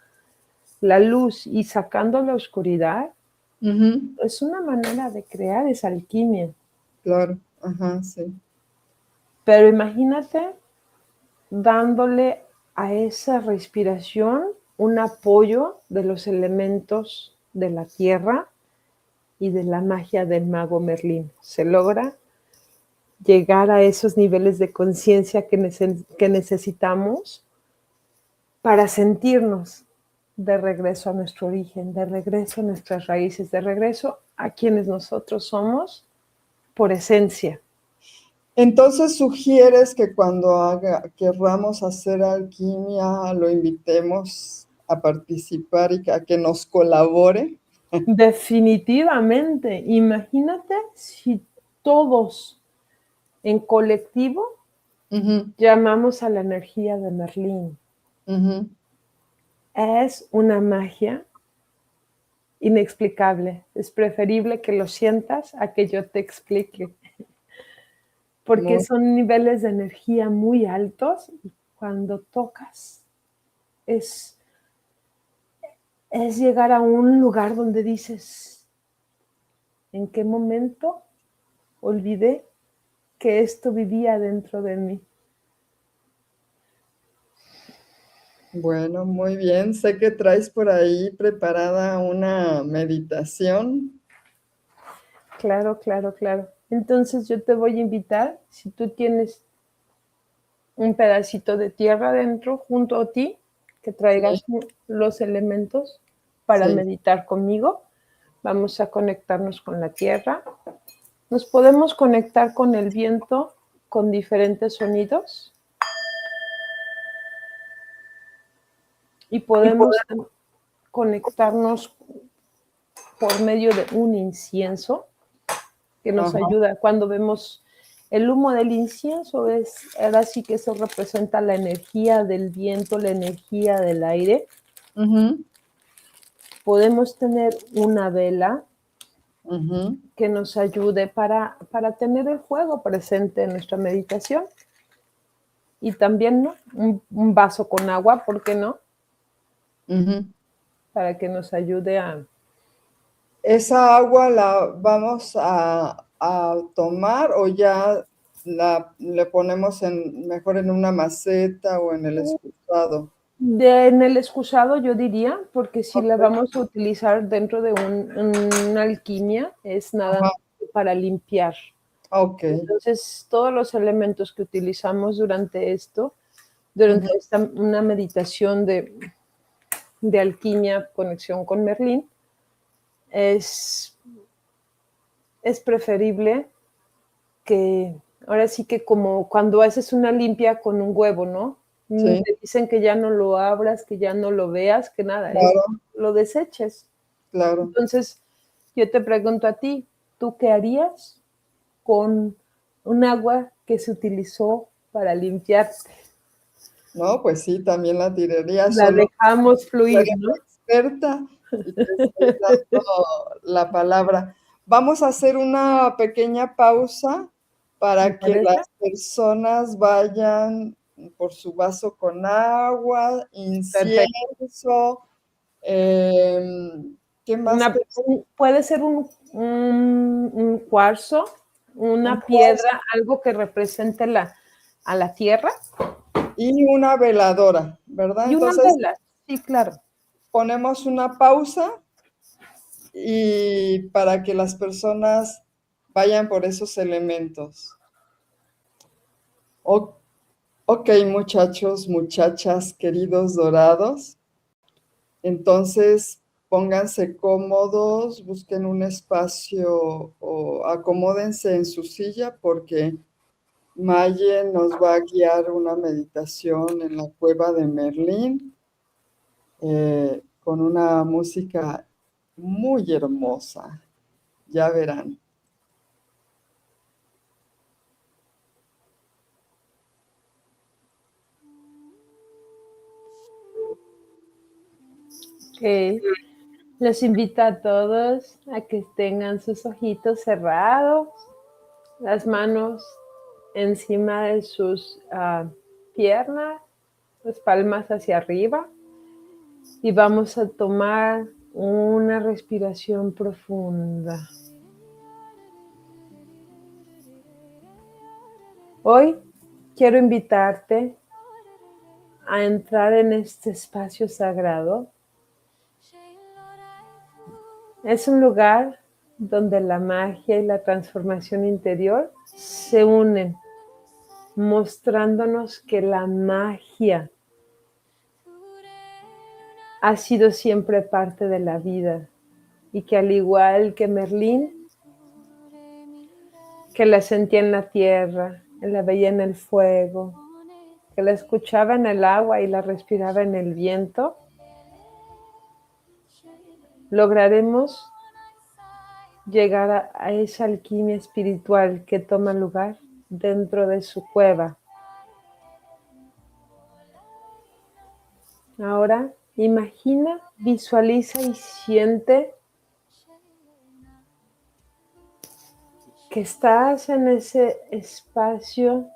la luz y sacando la oscuridad, Ujú, es una manera de crear esa alquimia. claro, ajá, sí. Pero imagínate dándole a esa respiración un apoyo de los elementos de la tierra y de la magia del mago Merlín. Se logra llegar a esos niveles de conciencia que necesitamos para sentirnos de regreso a nuestro origen, de regreso a nuestras raíces, de regreso a quienes nosotros somos por esencia. Entonces sugieres que cuando querramos hacer alquimia, lo invitemos a participar y a que nos colabore. Definitivamente, imagínate si todos en colectivo Ujú, llamamos a la energía de Merlín. ujú. Es una magia inexplicable. Es preferible que lo sientas a que yo te explique, porque Muy, son niveles de energía muy altos y cuando tocas es, es llegar a un lugar donde dices, ¿en qué momento olvidé que esto vivía dentro de mí? bueno, muy bien. Sé que traes por ahí preparada una meditación. Claro, claro, claro. Entonces yo te voy a invitar, si tú tienes un pedacito de tierra dentro junto a ti, que Sí, traigas los elementos para sí. meditar conmigo. Vamos a conectarnos con la tierra. Nos podemos conectar con el viento con diferentes sonidos y Y podemos podemos. conectarnos por medio de un incienso que nos Ajá. ayuda. Cuando vemos el humo del incienso, ahora sí que eso representa la energía del viento, la energía del aire. Ujú, Podemos tener una vela ujú. que nos ayude para tener el fuego presente en nuestra meditación. Y también, ¿no? Un vaso con agua, ¿por qué no? Ujú. Para que nos ayude a... ¿Esa agua la vamos a tomar o ya le ponemos mejor en una maceta o en el excusado? En el excusado yo diría, porque si la Ok, vamos a utilizar dentro de una alquimia, es nada ajá, más que para limpiar. ok, Entonces, todos los elementos que utilizamos durante esto, durante ujú, una meditación de alquimia, conexión con Merlín, es, es preferible que, ahora sí que como cuando haces una limpia con un huevo, ¿no? sí, Te dicen que ya no lo abras, que ya no lo veas, que nada, es claro, lo deseches. claro. Entonces, yo te pregunto a ti, ¿tú qué harías con un agua que se utilizó para limpiarte? No, pues sí, también la tiraría, La solo dejamos tú fluir, eres ¿no? la experta y te estoy dando la palabra. Vamos a hacer una pequeña pausa ¿Me para que parece? las personas vayan por su vaso con agua, Perfecto. incienso, ¿qué más Una, te puede ser un cuarzo, un una cuarzo piedra, algo que represente a la tierra y una veladora, ¿verdad? y una Entonces, vela. Sí, claro. ponemos una pausa y para que las personas vayan por esos elementos. O- ok, muchachos, muchachas, queridos dorados. Entonces, pónganse cómodos, busquen un espacio o acomódense en su silla porque Maye nos va a guiar una meditación en la cueva de Merlín con una música muy hermosa. Ya verán. Que les invito a todos a que tengan sus ojitos cerrados, las manos encima de sus piernas, las palmas hacia arriba y vamos a tomar una respiración profunda. Hoy quiero invitarte a entrar en este espacio sagrado. Es un lugar donde la magia y la transformación interior se unen, mostrándonos que la magia ha sido siempre parte de la vida y que al igual que Merlín, que la sentía en la tierra, la veía en el fuego, que la escuchaba en el agua y la respiraba en el viento, lograremos llegar a esa alquimia espiritual que toma lugar dentro de su cueva. Ahora imagina, visualiza y siente que estás en ese espacio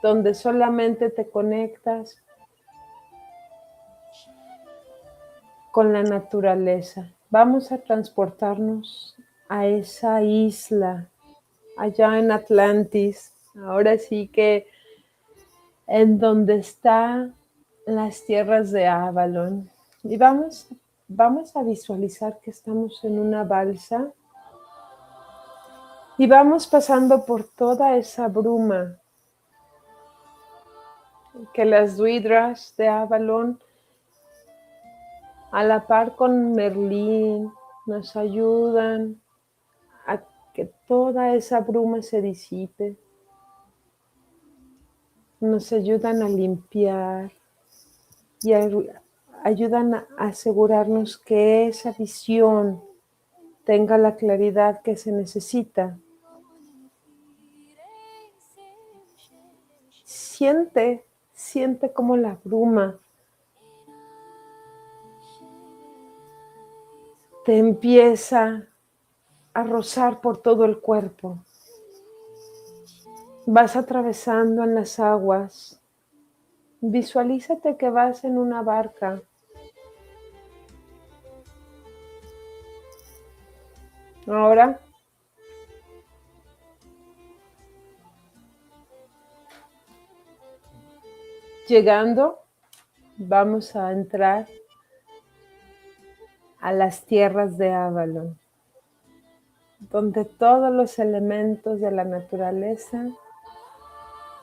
donde solamente te conectas con la naturaleza. Vamos a transportarnos a esa isla allá en Atlantis. Ahora sí que en donde están las tierras de Avalon. Y vamos a visualizar que estamos en una balsa y vamos pasando por toda esa bruma que las druidas de Avalon, a la par con Merlín, nos ayudan a que toda esa bruma se disipe, nos ayudan a limpiar y ayudan a asegurarnos que esa visión tenga la claridad que se necesita. Siente, siente como la bruma te empieza a rozar por todo el cuerpo. Vas atravesando en las aguas. Visualízate que vas en una barca. Ahora Llegando, vamos a entrar a las tierras de Avalon, donde todos los elementos de la naturaleza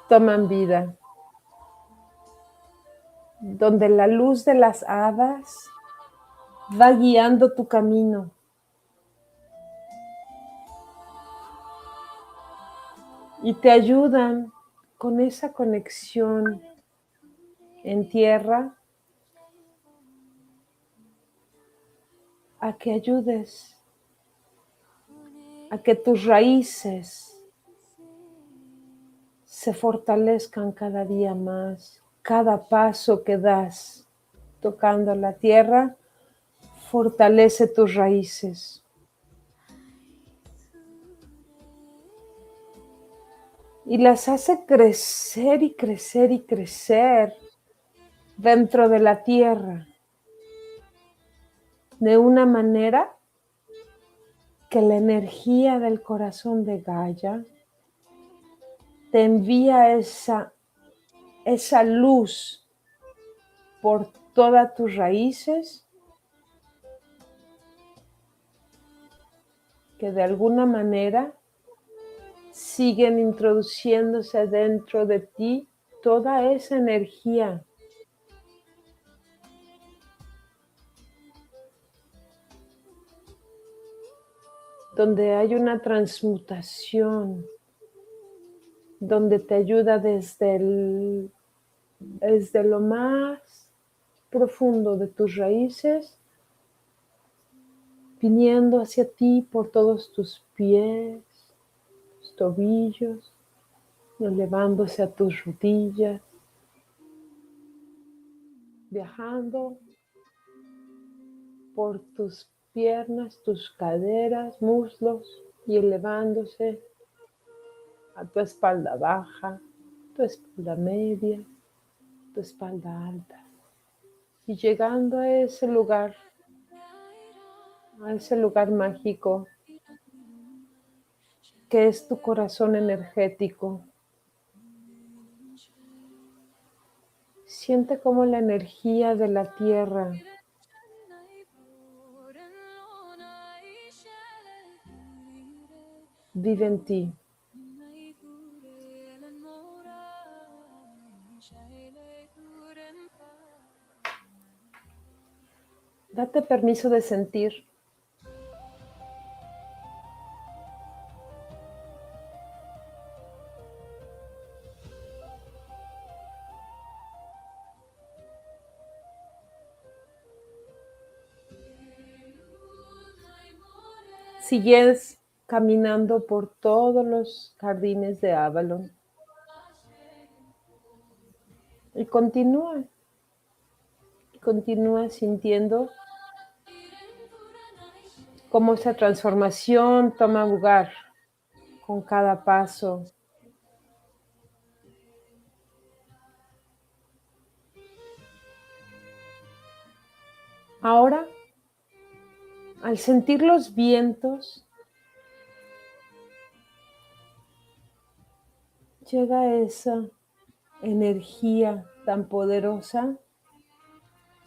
toman vida, donde la luz de las hadas va guiando tu camino. Y te ayudan con esa conexión en tierra a que ayudes, a que tus raíces se fortalezcan cada día más. Cada paso que das tocando la tierra fortalece tus raíces. Y las hace crecer y crecer y crecer dentro de la tierra, de una manera que la energía del corazón de Gaia te envía esa luz por todas tus raíces, que de alguna manera siguen introduciéndose dentro de ti toda esa energía donde hay una transmutación, donde te ayuda desde lo más profundo de tus raíces, viniendo hacia ti por todos tus pies, tus tobillos, elevándose a tus rodillas, viajando por tus piernas, tus caderas, muslos y elevándose a tu espalda baja, tu espalda media, tu espalda alta. Y llegando a ese lugar mágico que es tu corazón energético, siente cómo la energía de la tierra vive en ti. Date permiso de sentir. Sigues caminando por todos los jardines de Avalon. Y continúa sintiendo cómo esa transformación toma lugar con cada paso. Ahora, al sentir los vientos, llega esa energía tan poderosa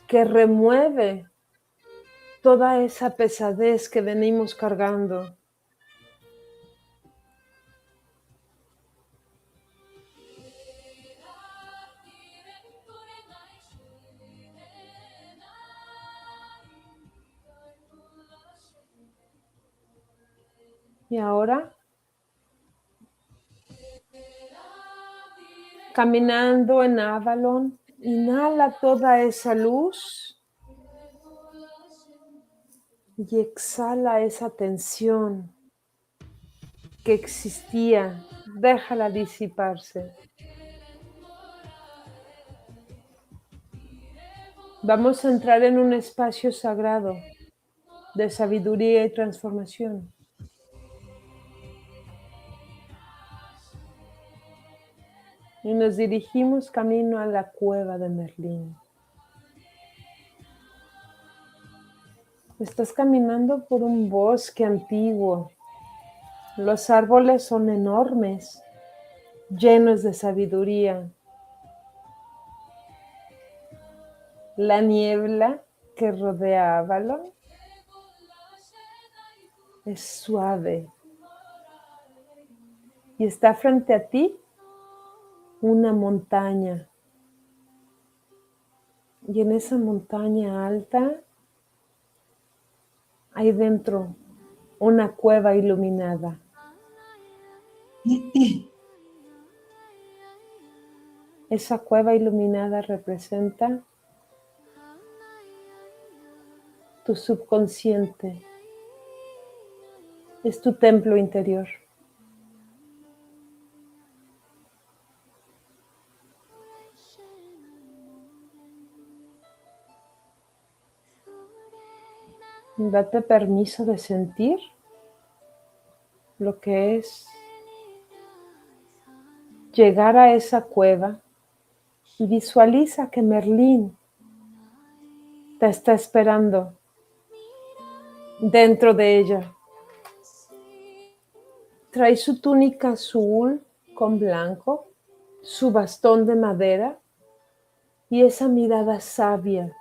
que remueve toda esa pesadez que venimos cargando. Y ahora, caminando en Avalon, inhala toda esa luz y exhala esa tensión que existía, déjala disiparse. Vamos a entrar en un espacio sagrado de sabiduría y transformación. Y nos dirigimos camino a la cueva de Merlín. Estás caminando por un bosque antiguo. Los árboles son enormes, llenos de sabiduría. La niebla que rodea a Avalon es suave y está frente a ti una montaña. Y en esa montaña alta hay dentro una cueva iluminada. Esa cueva iluminada representa tu subconsciente. Es tu templo interior. Date permiso de sentir lo que es llegar a esa cueva y visualiza que Merlín te está esperando dentro de ella. Trae su túnica azul con blanco, su bastón de madera y esa mirada sabia,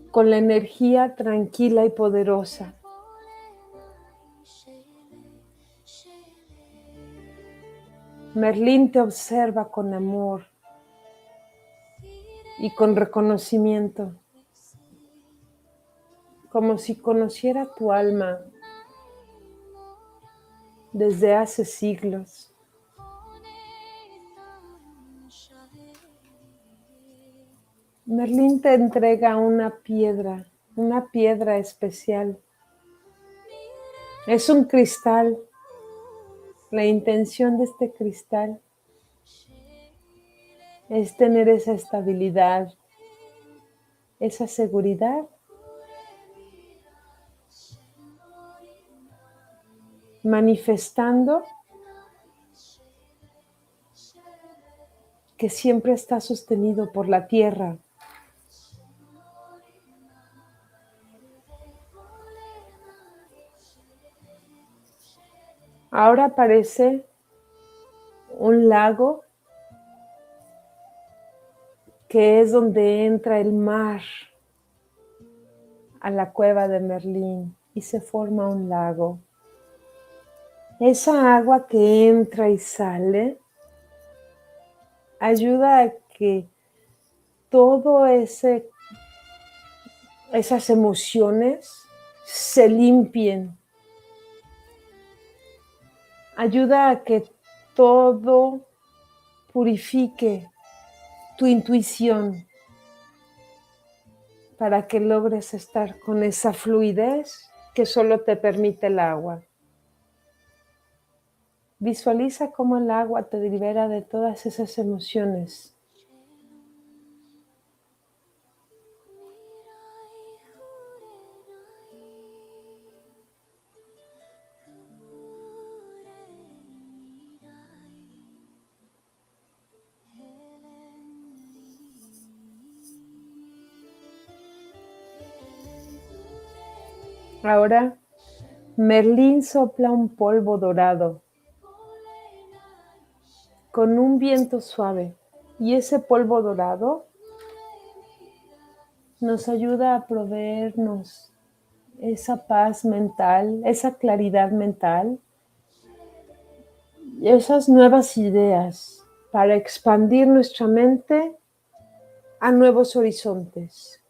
con la energía tranquila y poderosa. Merlín te observa con amor y con reconocimiento, como si conociera tu alma desde hace siglos. Merlín te entrega una piedra especial. Es un cristal. La intención de este cristal es tener esa estabilidad, esa seguridad, manifestando que siempre está sostenido por la tierra. Ahora aparece un lago que es donde entra el mar a la cueva de Merlín y se forma un lago. Esa agua que entra y sale ayuda a que todo esas emociones se limpien. Ayuda a que todo purifique tu intuición para que logres estar con esa fluidez que solo te permite el agua. Visualiza cómo el agua te libera de todas esas emociones. Ahora, Merlín sopla un polvo dorado con un viento suave y ese polvo dorado nos ayuda a proveernos esa paz mental, esa claridad mental y esas nuevas ideas para expandir nuestra mente a nuevos horizontes.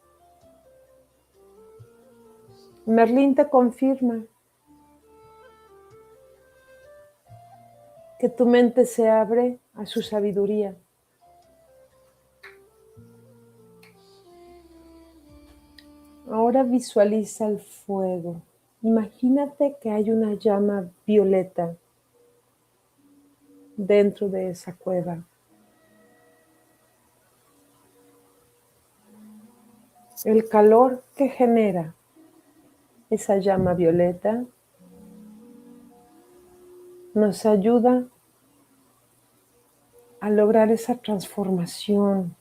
Merlín te confirma que tu mente se abre a su sabiduría. Ahora visualiza el fuego. Imagínate que hay una llama violeta dentro de esa cueva. El calor que genera esa llama violeta nos ayuda a lograr esa transformación,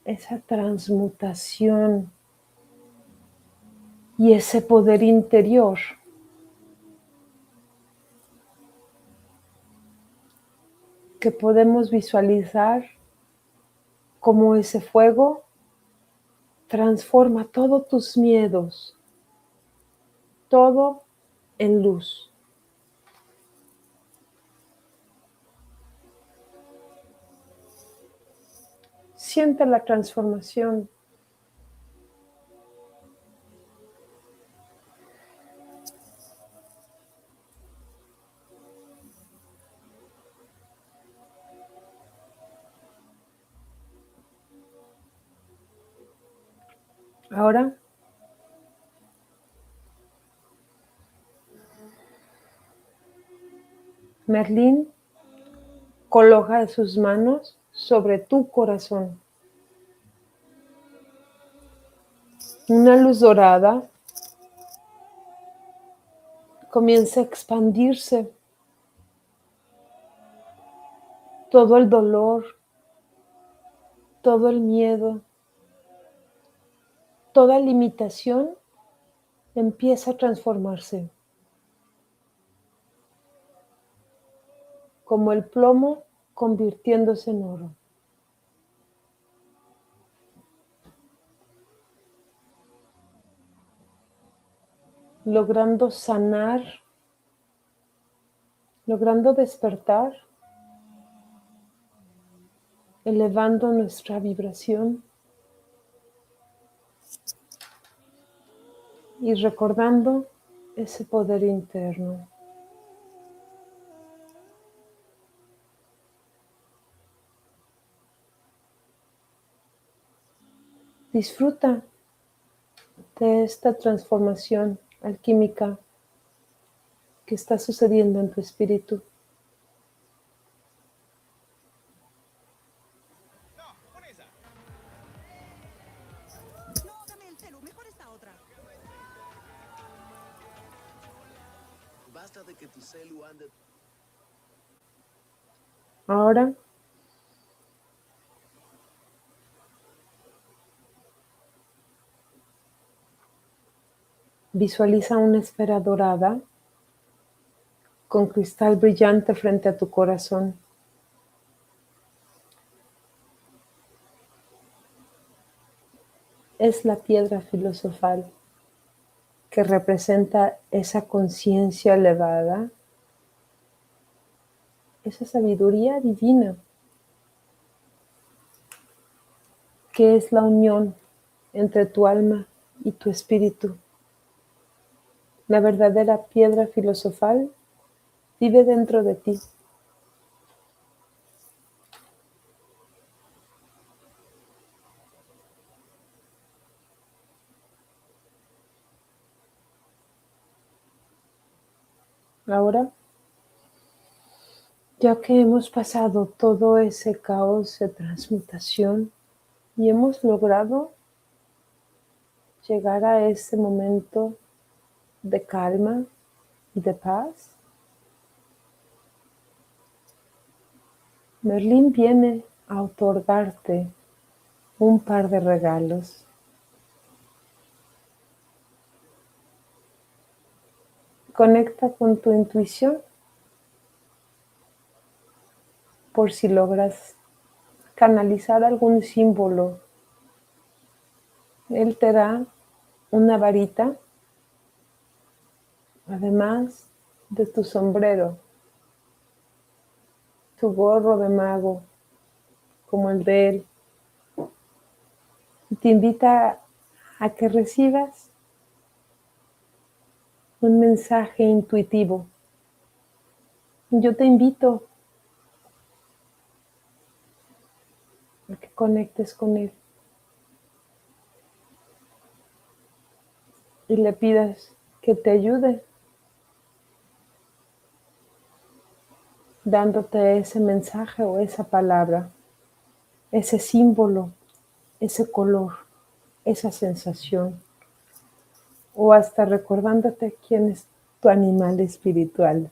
esa transmutación y ese poder interior que podemos visualizar Como ese fuego transforma todos tus miedos, todo en luz. Siente la transformación. Ahora, Merlín coloca sus manos sobre tu corazón. Una luz dorada comienza a expandirse. Todo el dolor, todo el miedo, toda limitación empieza a transformarse. Como el plomo convirtiéndose en oro. Logrando sanar, logrando despertar, elevando nuestra vibración y recordando ese poder interno. Disfruta de esta transformación alquímica que está sucediendo en tu espíritu. No, dame el celu, mejor esta otra. Basta de que tu celu ande. Ahora, visualiza una esfera dorada con cristal brillante frente a tu corazón. Es la piedra filosofal que representa esa conciencia elevada, esa sabiduría divina, que es la unión entre tu alma y tu espíritu. La verdadera piedra filosofal vive dentro de ti. Ahora, ya que hemos pasado todo ese caos de transmutación y hemos logrado llegar a ese momento de calma y de paz, Merlín viene a otorgarte un par de regalos. Conecta con tu intuición por si logras canalizar algún símbolo. Él te da una varita, además de tu sombrero, tu gorro de mago, como el de él, y te invita a que recibas un mensaje intuitivo. Yo te invito a que conectes con él y le pidas que te ayude dándote ese mensaje o esa palabra, ese símbolo, ese color, esa sensación, o hasta recordándote quién es tu animal espiritual.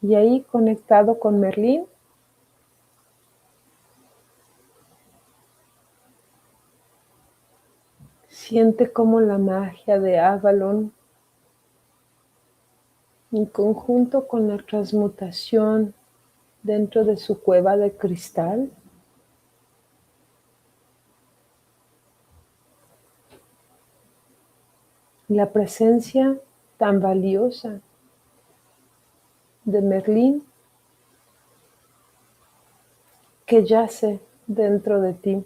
Y ahí, conectado con Merlín, siente cómo la magia de Avalon en conjunto con la transmutación dentro de su cueva de cristal, la presencia tan valiosa de Merlín que yace dentro de ti.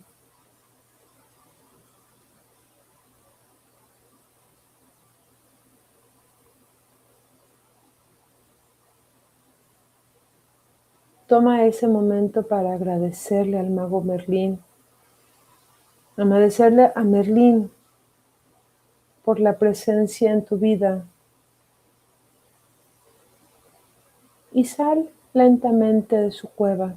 Toma ese momento para agradecerle al mago Merlín, agradecerle a Merlín por la presencia en tu vida y sal lentamente de su cueva.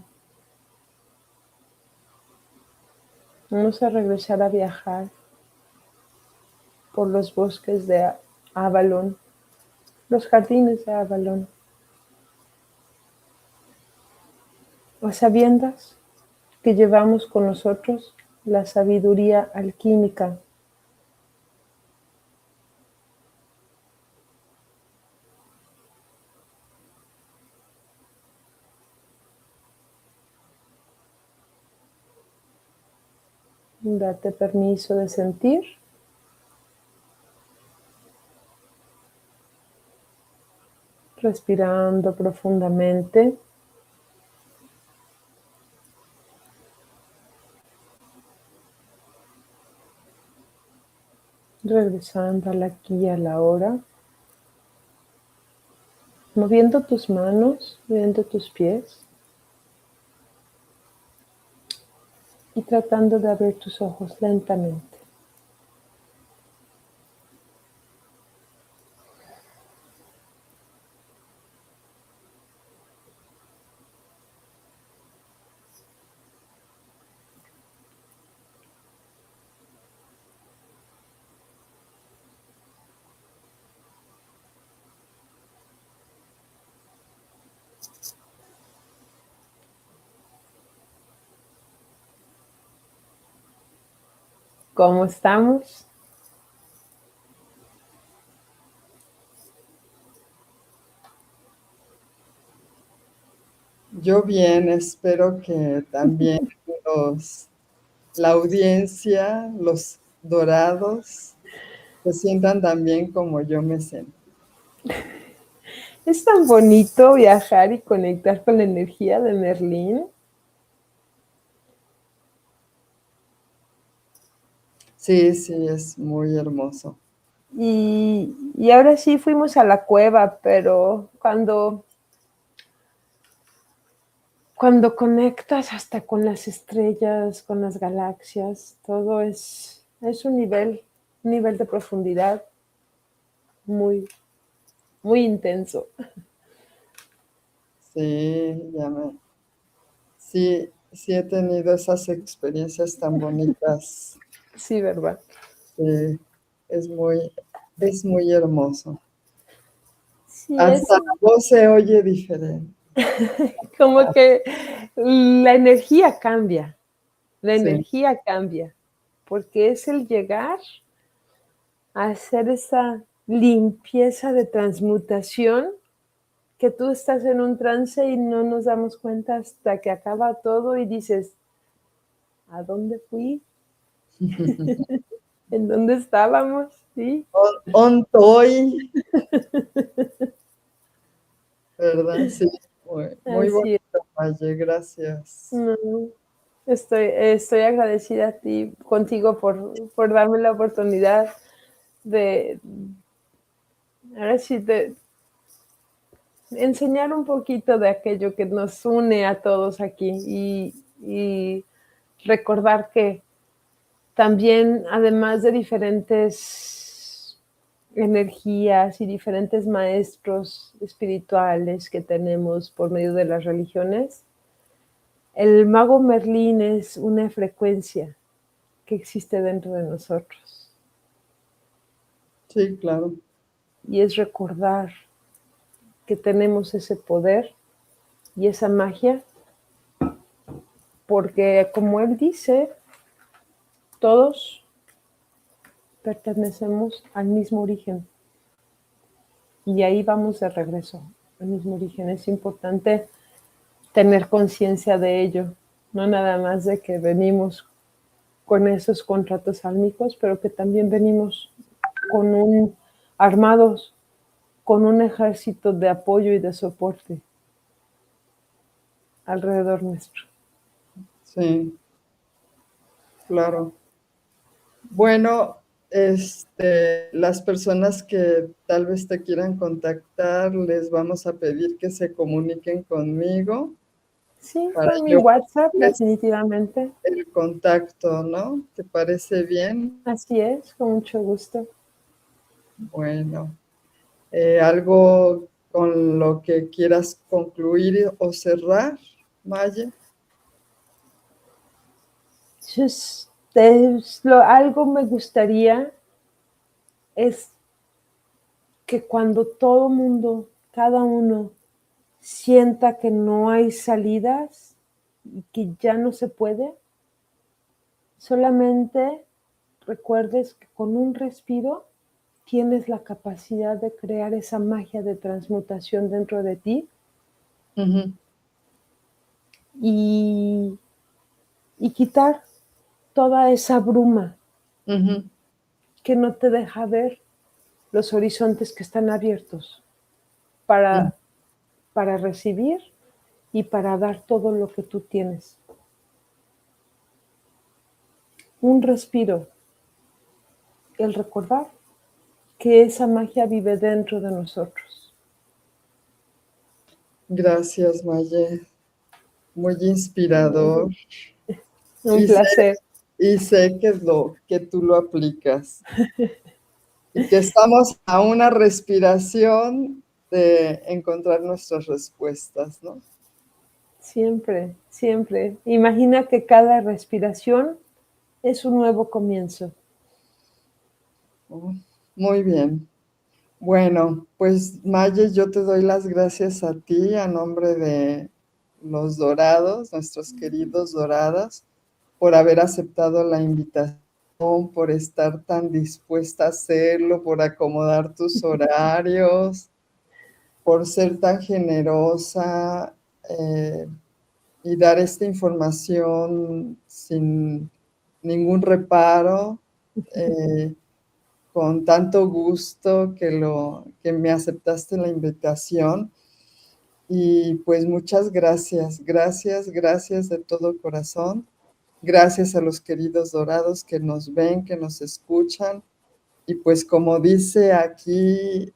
Vamos a regresar a viajar por los bosques de Avalon, los jardines de Avalon, a sabiendas que llevamos con nosotros la sabiduría alquímica. Date permiso de sentir. Respirando profundamente. Regresando al aquí y a la ahora. Moviendo tus manos, moviendo tus pies. Y tratando de abrir tus ojos lentamente. ¿Cómo estamos? Yo bien, espero que también la audiencia, los dorados, se sientan tan bien como yo me siento. Es tan bonito viajar y conectar con la energía de Merlín. Sí, sí, es muy hermoso. Y ahora sí fuimos a la cueva, pero cuando conectas hasta con las estrellas, con las galaxias, todo es un nivel de profundidad muy, muy intenso. Sí, sí he tenido esas experiencias tan bonitas. Sí, ¿verdad? Sí, es muy hermoso. Sí, Hasta la voz se oye diferente. como que la energía cambia, Sí, porque es el llegar a hacer esa limpieza de transmutación que tú estás en un trance y no nos damos cuenta hasta que acaba todo y dices, ¿a dónde fui? ¿En dónde estábamos? ¿Sí? Ontoy, ¿verdad? Sí, muy Así es. bonito, Valle, gracias. No, estoy agradecida a ti, contigo por darme la oportunidad de, ahora sí, de enseñar un poquito de aquello que nos une a todos aquí y recordar que también, además de diferentes energías y diferentes maestros espirituales que tenemos por medio de las religiones, el mago Merlín es una frecuencia que existe dentro de nosotros Sí, claro. y es recordar que tenemos ese poder y esa magia, porque como él dice, todos pertenecemos al mismo origen. Y ahí vamos de regreso al mismo origen. Es importante tener conciencia de ello, no nada más de que venimos con esos contratos álmicos, pero que también venimos armados con un ejército de apoyo y de soporte alrededor nuestro. Sí, claro. Bueno, las personas que tal vez te quieran contactar, les vamos a pedir que se comuniquen conmigo Sí, para por mi yo WhatsApp, darles definitivamente. el contacto, ¿no? ¿Te parece bien? Así es, con mucho gusto. Bueno, ¿algo con lo que quieras concluir o cerrar, Maye? Algo me gustaría es que cuando todo mundo, cada uno, sienta que no hay salidas y que ya no se puede, solamente recuerdes que con un respiro tienes la capacidad de crear esa magia de transmutación dentro de ti Ujú, y, y quitar toda esa bruma ujú. que no te deja ver los horizontes que están abiertos Mm. para recibir y para dar todo lo que tú tienes. Un respiro, el recordar que esa magia vive dentro de nosotros. Gracias, Maye. Muy inspirador. Un Y sé, placer. y sé que tú lo aplicas. Y que estamos a una respiración de encontrar nuestras respuestas, ¿no? Siempre, siempre. Imagina que cada respiración es un nuevo comienzo. Oh, muy bien. Bueno, pues Maye, yo te doy las gracias a ti a nombre de los dorados, nuestros queridos dorados, por haber aceptado la invitación, por estar tan dispuesta a hacerlo, por acomodar tus horarios, por ser tan generosa y dar esta información sin ningún reparo. Con tanto gusto que me aceptaste la invitación. Y pues muchas gracias, gracias, gracias de todo corazón. Gracias a los queridos dorados que nos ven, que nos escuchan. Y pues como dice aquí,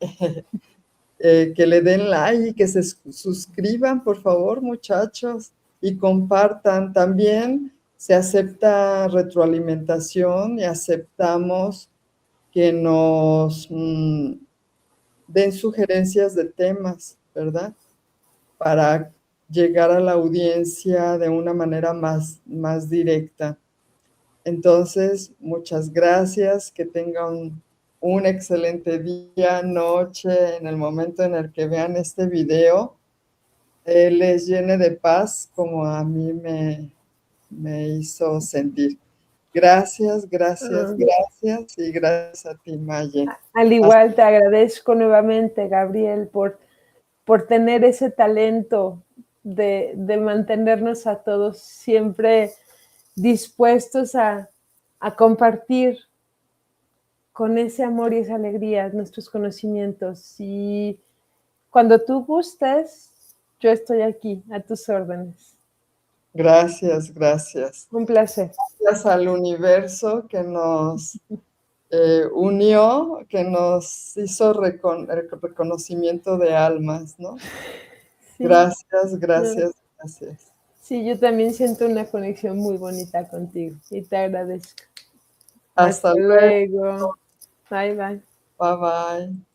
que le den like y que se suscriban, por favor, muchachos, y compartan. También se acepta retroalimentación y aceptamos que nos den sugerencias de temas, ¿verdad? Para llegar a la audiencia de una manera más directa. Entonces, muchas gracias, que tengan un excelente día, noche, en el momento en el que vean este video, les llene de paz como a mí me hizo sentir. Gracias, gracias, Ah, gracias y gracias a ti, Maye. al igual te agradezco nuevamente, Gabriel, por tener ese talento de mantenernos a todos siempre dispuestos a compartir con ese amor y esa alegría nuestros conocimientos. Y cuando tú gustes, yo estoy aquí a tus órdenes. Gracias, gracias. Un placer. Gracias al universo que nos unió, que nos hizo el reconocimiento de almas, ¿no? Sí, Gracias, no, gracias, gracias. sí, yo también siento una conexión muy bonita contigo y te agradezco. Hasta Hasta luego. luego. Bye, bye. Bye bye.